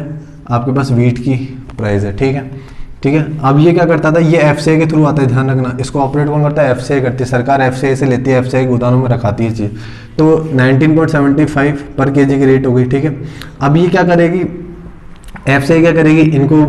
आपके पास वीट की प्राइस है, ठीक है। अब ये क्या करता था, ये एफसीआई के थ्रू आता है, ध्यान रखना। इसको ऑपरेट कौन करता है, एफसीआई करती है सरकार, एफसीआई से लेती है, एफसीआई गोदामों में रखाती है चीज़। तो 19.75 पर केजी की रेट हो गई, ठीक है। अब ये क्या करेगी, एफसीआई क्या करेगी, इनको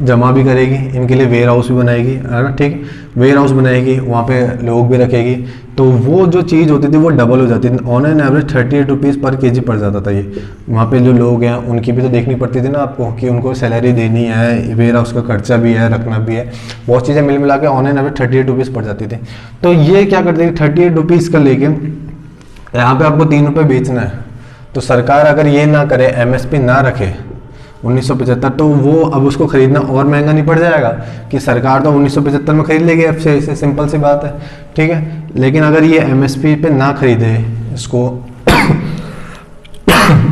जमा भी करेगी, इनके लिए वेयर हाउस भी बनाएगी, है ना, ठीक। वेयर हाउस बनाएगी, वहाँ पे लोग भी रखेगी, तो वो जो चीज़ होती थी वो डबल हो जाती थी। ऑन एन एवरेज 38 रुपीज़ पर केजी पड़ जाता था ये। वहाँ पे जो लोग हैं उनकी भी तो देखनी पड़ती थी ना आपको, कि उनको सैलरी देनी है, वेयर हाउस का खर्चा भी है, रखना भी है, बहुत चीज़ें मिल मिला के ऑन एन एवरेज 38 रुपीज़ पड़ जाती थी। तो ये क्या करती थी, 38 रुपीज़ का लेके यहाँ पे आपको 3 रुपये बेचना है। तो सरकार अगर ये ना करे, एमएसपी ना रखे 1975, तो वो अब उसको खरीदना और महंगा नहीं पड़ जाएगा, कि सरकार तो 1975 में खरीद लेगी एफसीआई से, सिंपल सी बात है, ठीक है। लेकिन अगर ये एमएसपी पे ना खरीदे इसको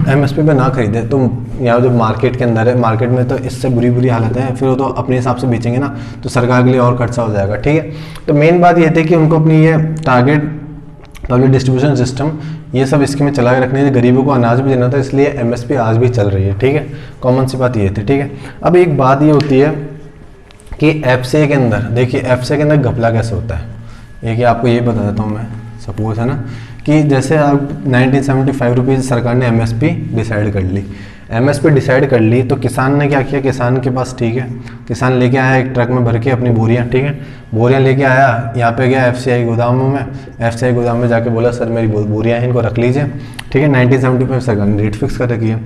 एमएसपी पे ना खरीदे, तो यहाँ जो मार्केट के अंदर है, मार्केट में तो इससे बुरी हालत है, फिर वो तो अपने हिसाब से बेचेंगे ना, तो सरकार के लिए और खर्चा हो जाएगा, ठीक है। तो मेन बात ये थी कि उनको अपनी ये टारगेट पब्लिक डिस्ट्रीब्यूशन सिस्टम, ये सब स्कीमें चला के रखनी थी, गरीबों को अनाज भी देना था, इसलिए एमएसपी आज भी चल रही है, ठीक है। कॉमन सी बात ये थी, ठीक है। अब एक बात ये होती है कि एफसीआई के अंदर, देखिए एफसीआई के अंदर घपला कैसे होता है, ये कि आपको ये बता देता हूँ मैं। सपोज है ना कि जैसे अब 1975 रुपीज़ सरकार ने एमएसपी डिसाइड कर ली, एमएसपी डिसाइड कर ली, तो किसान ने क्या किया, किसान के पास, ठीक है, किसान लेके आया एक ट्रक में भर के अपनी बोरियां, ठीक है, बोरियां लेके आया, यहाँ पे गया एफसीआई गोदामों में, एफसीआई गोदाम में जाके बोला सर मेरी बोरियां हैं, इनको रख लीजिए, ठीक है। 1975 सरकार ने रेट फिक्स कर रखी है।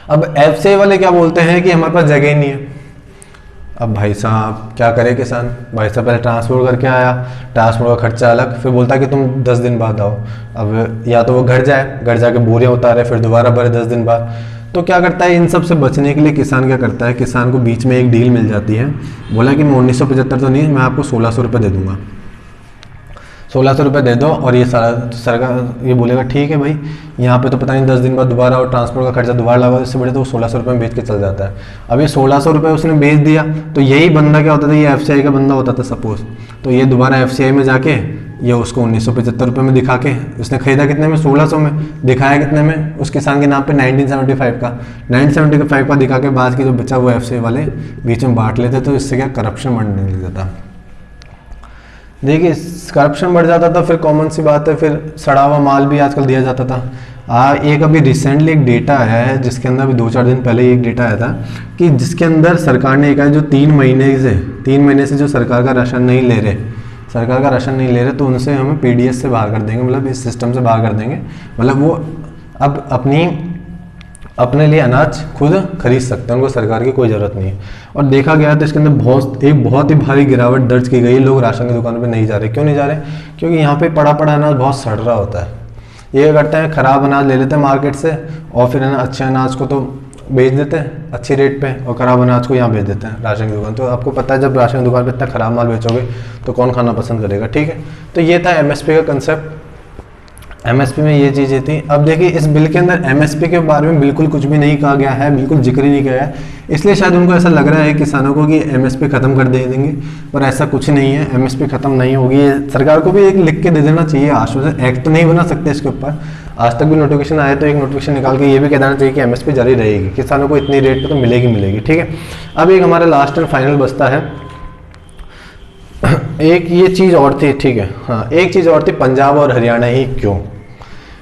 अब एफसीआई वाले क्या बोलते हैं कि हमारे पास जगह ही नहीं है। अब भाई साहब क्या करे किसान, भाई साहब पहले ट्रांसपोर्ट करके आया, ट्रांसपोर्ट का खर्चा अलग, फिर बोलता है कि तुम 10 दिन बाद आओ। अब या तो वो घर जाए, घर जाके बोरियां उतारे, फिर दोबारा भरे 10 दिन बाद। तो क्या करता है, इन सब से बचने के लिए किसान क्या करता है, किसान को बीच में एक डील मिल जाती है, बोला कि मैं 1975 तो नहीं, मैं आपको 1600 रुपये दे दूंगा, 1600 रुपये दे दो, और ये सारा सरकार ये बोलेगा ठीक है भाई, यहाँ पे तो पता नहीं 10 दिन बाद दोबारा और ट्रांसपोर्ट का खर्चा दोबारा लगा, इससे बड़े तो वो 1600 रुपये में बेच के चल जाता है। अब ये 1600 रुपये उसने बेच दिया, तो यही बंदा क्या होता था, ये एफसीआई का बंदा होता था सपोज, तो ये दोबारा एफसीआई में जाके ये उसको 1975 रुपये में दिखा के, उसने खरीदा कितने में, 1600 में, दिखाया कितने में, उस किसान के नाम पे 1975 का 1975 का दिखा के बाद की जो बचा वो एफसीआई वाले बीच में बांट लेते, तो इससे क्या करप्शन बढ़ने लग जाता। देखिए करप्शन बढ़ जाता था, फिर कॉमन सी बात है, फिर सड़ा हुआ माल भी आजकल दिया जाता था। एक अभी रिसेंटली एक डेटा आया है, जिसके अंदर अभी 2-4 दिन पहले ही एक डेटा आया था, कि जिसके अंदर सरकार ने कहा जो 3 महीने से जो सरकार का राशन नहीं ले रहे, तो उनसे हमें पीडीएस से बाहर कर देंगे, मतलब इस सिस्टम से बाहर कर देंगे, मतलब वो अब अपने लिए अनाज खुद खरीद सकते हैं, उनको सरकार की कोई ज़रूरत नहीं है। और देखा गया तो इसके अंदर बहुत ही भारी गिरावट दर्ज की गई। लोग राशन की दुकानों पे नहीं जा रहे, क्यों नहीं जा रहे, क्योंकि यहाँ पे पड़ा अनाज बहुत सड़ रहा होता है। ये करते हैं, ख़राब अनाज ले लेते हैं मार्केट से, और फिर है ना अच्छे अनाज को तो बेच देते हैं अच्छी रेट पे, और ख़राब अनाज को यहाँ बेच देते हैं राशन की दुकान। तो आपको पता है जब राशन की दुकान पे इतना ख़राब माल बेचोगे तो कौन खाना पसंद करेगा, ठीक है। तो ये था एमएसपी का कंसेप्ट। एमएसपी में ये चीज़ें थी। अब देखिए इस बिल के अंदर एमएसपी के बारे में बिल्कुल कुछ भी नहीं कहा गया है, बिल्कुल जिक्र ही नहीं किया है, इसलिए शायद उनको ऐसा लग रहा है किसानों को कि एमएसपी खत्म कर दे देंगे, पर ऐसा कुछ नहीं है, एमएसपी खत्म नहीं होगी। सरकार को भी एक लिख के दे देना चाहिए आश्वासन, एक्ट तो नहीं बना सकते इसके ऊपर, आज तक भी नोटिफिकेशन आया तो एक नोटिफिकेशन निकाल के ये भी कह देना चाहिए कि एमएसपी जारी रहेगी, किसानों को इतनी रेट पे तो मिलेगी मिलेगी, ठीक है। अब एक हमारा लास्ट एंड फाइनल बचता है, एक ये चीज़ और थी, ठीक है, हाँ एक चीज़ और थी, पंजाब और हरियाणा ही क्यों,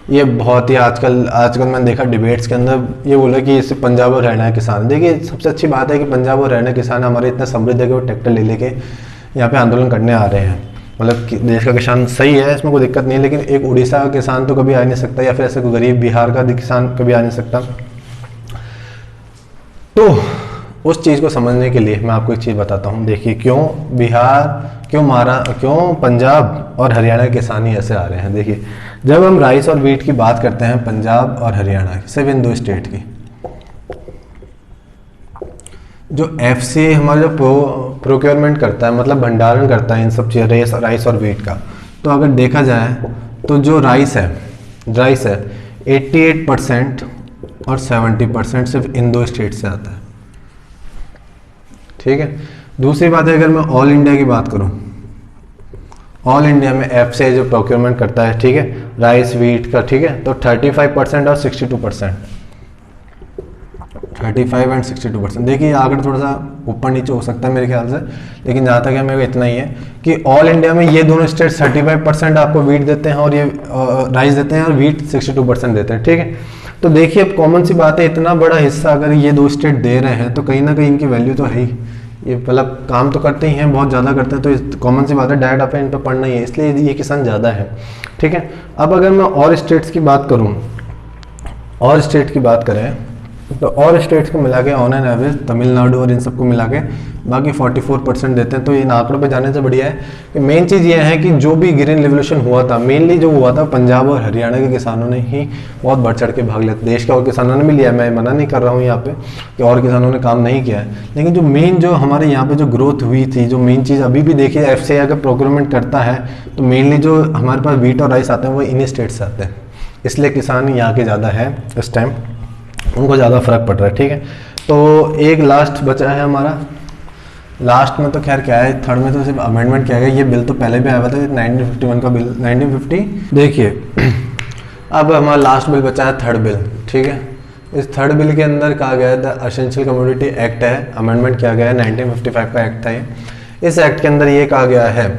ये बहुत ही आजकल मैंने देखा डिबेट्स के अंदर ये बोला कि इससे पंजाब और हरियाणा किसान, देखिए सबसे अच्छी बात है कि पंजाब और हरियाणा किसान हमारे इतने समृद्ध है कि वो ट्रैक्टर ले लेके यहाँ पे आंदोलन करने आ रहे हैं, मतलब कि देश का किसान सही है, इसमें कोई दिक्कत नहीं है, लेकिन एक उड़ीसा का किसान तो कभी आ नहीं सकता, या फिर ऐसे कोई गरीब बिहार का किसान कभी आ नहीं सकता। तो उस चीज़ को समझने के लिए मैं आपको एक चीज़ बताता हूँ, देखिए क्यों बिहार, क्यों पंजाब और हरियाणा के किसान ही ऐसे आ रहे हैं। देखिए जब हम राइस और वीट की बात करते हैं पंजाब और हरियाणा की, सिर्फ इन दो स्टेट की, जो एफसीआई हमारा जो प्रोक्योरमेंट करता है, मतलब भंडारण करता है इन सब चीज़ राइस और वीट का, तो अगर देखा जाए तो जो राइस है 88% और 70% सिर्फ इन दो स्टेट से आता है, ठीक है। दूसरी बात है अगर मैं ऑल इंडिया की बात करूं, ऑल इंडिया में एफसीआई जो प्रोक्योरमेंट करता है, ठीक है, राइस वीट का, ठीक है, तो 35% और 62%, 35 एंड 62%। देखिए आंकड़ा थोड़ा सा ऊपर नीचे हो सकता है मेरे ख्याल से, लेकिन जहाँ तक है मेरे को इतना ही है कि ऑल इंडिया में ये दोनों स्टेट 35% आपको वीट देते हैं और ये राइस देते हैं, और वीट 62% देते हैं, ठीक है। तो देखिए अब कॉमन सी बात है, इतना बड़ा हिस्सा अगर ये दो स्टेट दे रहे हैं तो कहीं ना कहीं इनकी वैल्यू तो है ही, ये मतलब काम तो करते ही हैं, बहुत ज़्यादा करते हैं, तो कॉमन सी बात है डायरेक्ट आपको इन पर पढ़ना ही है, इसलिए ये किसान ज़्यादा है, ठीक है। अब अगर मैं और स्टेट्स की बात करूँ, और स्टेट की बात करें तो और स्टेट्स को मिला के ऑन एन एवरेज तमिलनाडु और इन सबको मिला के बाकी 44% देते हैं। तो इन आंकड़ों पे जाने से बढ़िया है कि मेन चीज़ ये है कि जो भी ग्रीन रिवोल्यूशन हुआ था, मेनली जो हुआ था पंजाब और हरियाणा के किसानों ने ही बहुत बढ़ चढ़ के भाग लिया, देश के और किसानों ने भी लिया, मैं मना नहीं कर रहा हूँ यहाँ पे कि और किसानों ने काम नहीं किया है, लेकिन जो मेन जो हमारे यहाँ पे जो ग्रोथ हुई थी, जो मेन चीज़ अभी भी देखिए एफसीआई अगर प्रोक्योरमेंट करता है तो मेनली जो हमारे पास वीट और राइस आते हैं वो इन्हीं स्टेट से आते हैं, इसलिए किसान यहाँ के ज़्यादा है इस टाइम, उनको ज़्यादा फर्क पड़ रहा है, ठीक है। तो एक लास्ट बचा है हमारा, लास्ट में तो खैर क्या है, थर्ड में तो सिर्फ अमेंडमेंट किया गया, ये बिल तो पहले भी आया हुआ था 1951 का बिल 1950। देखिए अब हमारा लास्ट बिल बचा है थर्ड बिल, ठीक है। इस थर्ड बिल के अंदर कहा गया है द एसेंशियल कमोडिटी एक्ट है, अमेंडमेंट किया गया है, 1955 का एक्ट था ये। इस एक्ट के अंदर ये कहा गया है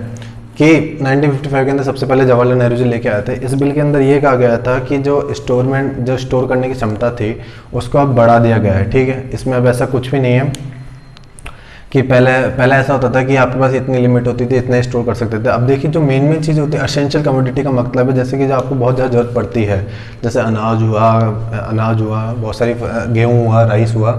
कि 1955 के अंदर सबसे पहले जवाहरलाल नेहरू जी लेके आए थे, इस बिल के अंदर ये कहा गया था कि जो स्टोर करने की क्षमता थी उसको अब बढ़ा दिया गया है, ठीक है। इसमें अब ऐसा कुछ भी नहीं है कि पहले ऐसा होता था कि आपके पास इतनी लिमिट होती थी, इतना स्टोर कर सकते थे। अब देखिए जो मेन चीज़ होती है एसेंशियल कमोडिटी का मतलब है जैसे कि जो आपको बहुत ज़्यादा जरूरत पड़ती है, जैसे अनाज हुआ, बहुत सारी गेहूँ हुआ, राइस हुआ,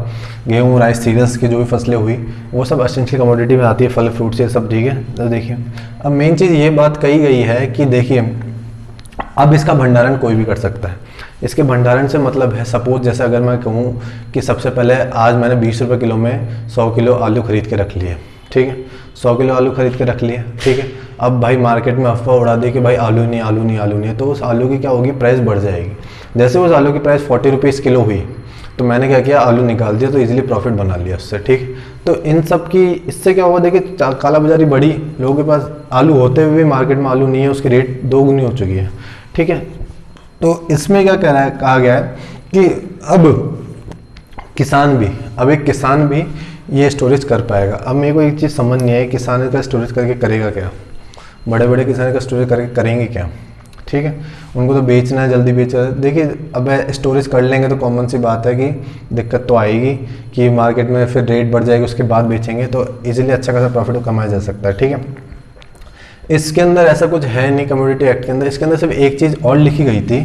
गेहूँ राइस सीरियल्स की जो भी फसलें हुई वो सब एसेंशियल कमोडिटी में आती है, फल फ्रूट्स ये सब, ठीक है। तो देखिए अब मेन चीज़ ये बात कही गई है कि देखिए अब इसका भंडारण कोई भी कर सकता है, इसके भंडारण से मतलब है सपोज जैसे अगर मैं कहूँ कि सबसे पहले आज मैंने 20 रुपये किलो में 100 किलो आलू खरीद के रख लिए, ठीक है, 100 किलो आलू खरीद के रख लिए, ठीक है। अब भाई मार्केट में अफवाह उड़ा दी कि भाई आलू नहीं है, तो उस आलू की क्या होगी, प्राइस बढ़ जाएगी। जैसे उस आलू की प्राइस 40 रुपीज़ किलो हुई तो मैंने क्या किया, आलू निकाल दिया, तो इजीली प्रॉफिट बना लिया उससे, ठीक। तो इन सब की इससे क्या हुआ, देखिए काला बाजारी बढ़ी, लोगों के पास आलू होते हुए भी मार्केट में आलू नहीं है, उसकी रेट 2 गुनी हो चुकी है, ठीक है। तो इसमें क्या कहा गया है कि अब एक किसान भी ये स्टोरेज कर पाएगा। अब मेरे को एक चीज़ समझ नहीं आई, किसान इसका स्टोरेज करके करेगा क्या, बड़े किसान का स्टोरेज करके करेंगे क्या, ठीक है। उनको तो बेचना है, जल्दी बेच रहा है। देखिए अब स्टोरेज कर लेंगे तो कॉमन सी बात है कि दिक्कत तो आएगी कि मार्केट में फिर रेट बढ़ जाएगी, उसके बाद बेचेंगे तो इजीली अच्छा खासा प्रॉफिट कमाया जा सकता है, ठीक है। इसके अंदर ऐसा कुछ है नहीं कमोडिटी एक्ट के अंदर, इसके अंदर सिर्फ एक चीज़ और लिखी गई थी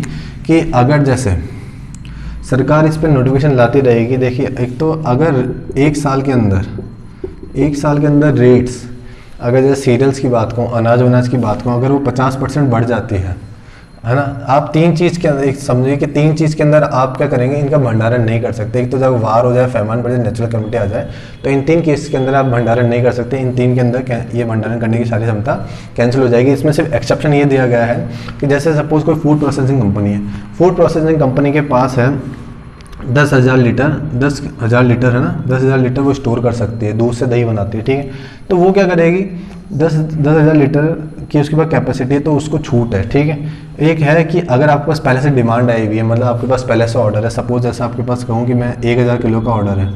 कि अगर जैसे सरकार इस पर नोटिफिकेशन लाती रहेगी, देखिए एक तो अगर एक साल के अंदर रेट्स, अगर जैसे सीरियल्स की बात कहूँ, अनाज की बात कहूँ, अगर वो 50% बढ़ जाती है, है ना। आप तीन चीज़ के अंदर, एक समझिए कि तीन चीज़ के अंदर आप क्या करेंगे, इनका भंडारण नहीं कर सकते। एक तो जब वार हो जाए, फैमान पड़ जाए, नेचुरल कैलेमिटी आ जाए, तो इन तीन केस के अंदर आप भंडारण नहीं कर सकते। इन तीन के अंदर ये भंडारण करने की सारी क्षमता कैंसिल हो जाएगी। इसमें सिर्फ एक्सेप्शन ये दिया गया है कि जैसे सपोज कोई फूड प्रोसेसिंग कंपनी है, फूड प्रोसेसिंग कंपनी के पास है 10,000 लीटर, 10,000 लीटर है ना, 10,000 लीटर वो स्टोर कर सकती है, दूध से दही बनाती है, ठीक है। तो वो क्या करेगी, 10,000 लीटर की उसके पास कैपेसिटी है, तो उसको छूट है, ठीक है। एक है कि अगर आपके पास पहले से डिमांड आई हुई है, मतलब आपके पास पहले से ऑर्डर है, सपोज जैसे आपके पास कहूँ कि मैं 1,000 किलो का ऑर्डर है,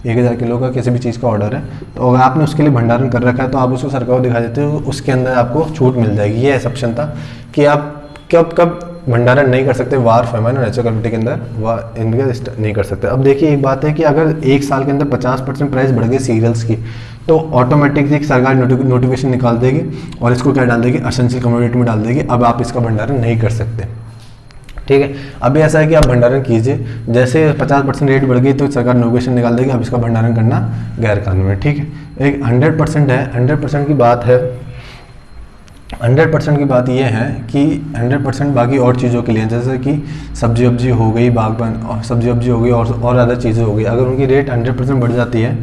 1,000 किलो का किसी भी चीज़ का ऑर्डर है, तो अगर आपने उसके लिए भंडारण कर रखा है तो आप उसको सरकार को दिखा देते हो, उसके अंदर आपको छूट मिल जाएगी। ये एक्सेप्शन था कि आप कब कब भंडारण नहीं कर सकते, वार, फैमिन और नेचुरल कैलेमिटी के अंदर इनके नहीं कर सकते। अब देखिए एक बात है कि अगर एक साल के अंदर 50% प्राइस बढ़ गई सीरियल्स की, तो ऑटोमेटिकली सरकार नोटिफिकेशन निकाल देगी और इसको क्या डाल देगी, एसेंशियल कमोडिटी में डाल देगी। अब आप इसका भंडारण नहीं कर सकते, ठीक है। अभी ऐसा है कि आप भंडारण कीजिए, जैसे 50% रेट बढ़ गई तो सरकार नोटिफिकेशन निकाल देगी, अब इसका भंडारण करना गैर कानूनी है, ठीक है। एक 100% है, 100% की बात है, 100% की बात यह है कि 100% बाकी और चीज़ों के लिए, जैसे कि सब्जी वब्जी हो गई, बागबान और सब्जी वब्जी हो गई और अदर चीज़ें हो गई, अगर उनकी रेट 100% बढ़ जाती है,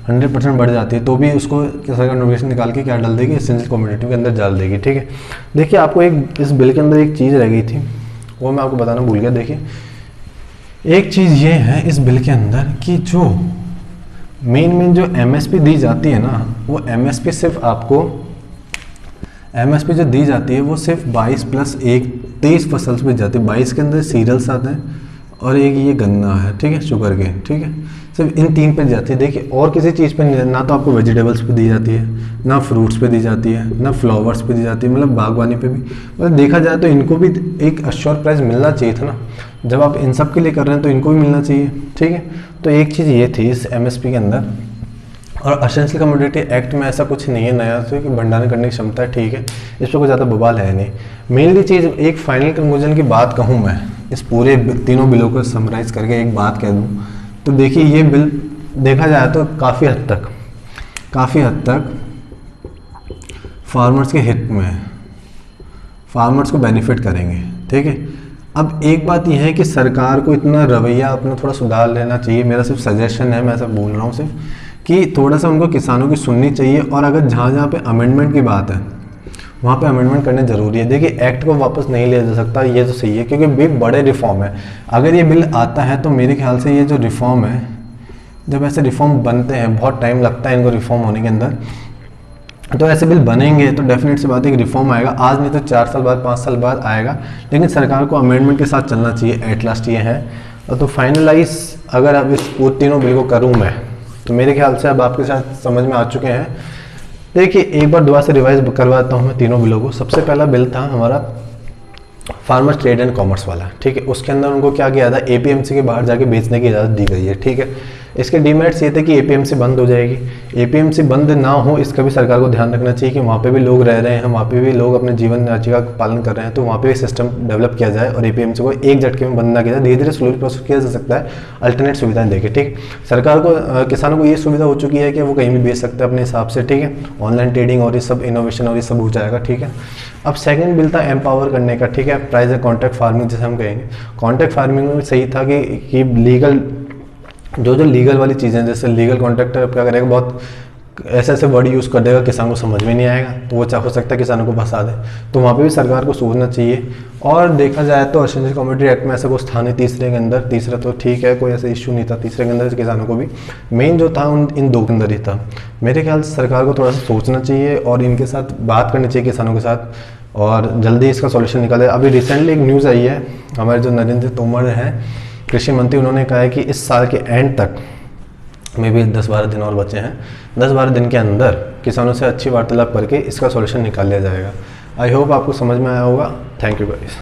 100% बढ़ जाती है, तो भी उसको सरकार नोटिफिकेशन निकाल के क्या डाल देगी, एसेंशियल कमोडिटी के अंदर डाल देगी, ठीक है। देखिए आपको एक इस बिल के अंदर एक चीज़ रह गई थी, वो मैं आपको बताना भूल गया। देखिए एक चीज़ ये है इस बिल के अंदर कि जो मेन जो MSP दी जाती है ना, वो MSP सिर्फ आपको MSP जो दी जाती है वो सिर्फ 22+1 23 फसल पे जाती है। 22 के अंदर सीरियल्स आते हैं और एक ये गन्ना है, ठीक है, शुगर केन, ठीक है, सिर्फ इन तीन पे जाती है। देखिए और किसी चीज़ पे नहीं, ना तो आपको वेजिटेबल्स पे दी जाती है, ना फ्रूट्स पे दी जाती है, ना फ्लावर्स पे दी जाती है, मतलब बागवानी पे भी। मतलब देखा जाए तो इनको भी एक अश्योर प्राइस मिलना चाहिए था ना, जब आप इन सब के लिए कर रहे हैं तो इनको भी मिलना चाहिए, ठीक है। तो एक चीज़ ये थी इस MSP के अंदर। और एसेंशियल कमोडिटी एक्ट में ऐसा कुछ नहीं है नया, तो कि भंडारण करने की क्षमता है, ठीक है, इस पर कोई ज़्यादा बवाल है नहीं। मेनली चीज़ एक फाइनल कंक्लूजन की बात कहूँ मैं, इस पूरे तीनों बिलों को समराइज़ करके एक बात कह दूँ तो देखिए ये बिल देखा जाए तो काफ़ी हद तक फार्मर्स के हित में है, फार्मर्स को बेनिफिट करेंगे, ठीक है। अब एक बात यह है कि सरकार को इतना रवैया अपना थोड़ा सुधार लेना चाहिए, मेरा सिर्फ सजेशन है, मैं ऐसा बोल रहा हूँ सिर्फ कि थोड़ा सा उनको किसानों की सुननी चाहिए। और अगर जहाँ पे अमेंडमेंट की बात है वहाँ पे अमेंडमेंट करने ज़रूरी है। देखिए एक्ट को वापस नहीं लिया जा सकता, ये तो सही है, क्योंकि बिल बड़े रिफॉर्म है। अगर ये बिल आता है तो मेरे ख्याल से ये जो रिफॉर्म है, जब ऐसे रिफॉर्म बनते हैं बहुत टाइम लगता है इनको रिफॉर्म होने के अंदर, तो ऐसे बिल बनेंगे तो डेफिनेट सी बात है कि रिफॉर्म आएगा, आज नहीं तो 4 साल बाद 5 साल बाद आएगा, लेकिन सरकार को अमेंडमेंट के साथ चलना चाहिए, एट लास्ट ये है। तो फाइनलाइज अगर अब इस तीनों बिल को करूँ मैं, तो मेरे ख्याल से अब आपके साथ समझ में आ चुके हैं। देखिए एक बार दोबारा से रिवाइज करवाता हूँ मैं तीनों बिलों को। सबसे पहला बिल था हमारा फार्मर्स ट्रेड एंड कॉमर्स वाला, ठीक है। उसके अंदर उनको क्या किया था, APMC के बाहर जाके बेचने की इजाज़त दी गई है, ठीक है। इसके डीमेरिट्स ये थे कि APMC बंद हो जाएगी, APMC बंद ना हो इसका भी सरकार को ध्यान रखना चाहिए कि वहाँ पे भी लोग रह रहे हैं, वहाँ पे भी लोग अपने जीवन आजीविका का पालन कर रहे हैं, तो वहाँ पे भी सिस्टम डेवलप किया जाए और APMC को एक झटके में बंद ना किया जाए, धीरे धीरे स्लोली प्रोसेस किया जा सकता है, अल्टरनेट सुविधाएं देके, ठीक। सरकार को किसानों को ये सुविधा हो चुकी है कि वो कहीं भी बेच सकते हैं अपने हिसाब से, ठीक है। ऑनलाइन ट्रेडिंग और ये सब इनोवेशन और ये सब हो जाएगा, ठीक है। अब सेकंड बिल था एम्पावर करने का, ठीक है, प्राइस है कॉन्ट्रैक्ट फार्मिंग जैसे हम कहेंगे। कॉन्ट्रैक्ट फार्मिंग में सही था कि लीगल जो लीगल वाली चीज़ें, जैसे लीगल कॉन्ट्रैक्टर क्या करेगा, बहुत ऐसे वर्ड यूज़ कर देगा, किसान को समझ में नहीं आएगा, तो वो हो सकता है किसानों को फंसा दे, तो वहाँ पे भी सरकार को सोचना चाहिए। और देखा जाए तो एसेंशियल कमोडिटी एक्ट में ऐसा कुछ था नहीं तीसरे के अंदर, तीसरा तो ठीक है कोई ऐसा इश्यू नहीं था तीसरे के अंदर, किसानों को भी मेन जो था इन दो के अंदर ही था। मेरे ख्याल से सरकार को थोड़ा सा सोचना चाहिए और इनके साथ बात करनी चाहिए किसानों के साथ, और जल्दी इसका सॉल्यूशन निकाले। अभी रिसेंटली एक न्यूज़ आई है, हमारे जो नरेंद्र तोमर हैं कृषि मंत्री, उन्होंने कहा है कि इस साल के एंड तक में भी 10-12 दिन और बचे हैं, 10-12 दिन के अंदर किसानों से अच्छी वार्तालाप करके इसका सॉल्यूशन निकाल लिया जाएगा। आई होप आपको समझ में आया होगा। Thank you guys.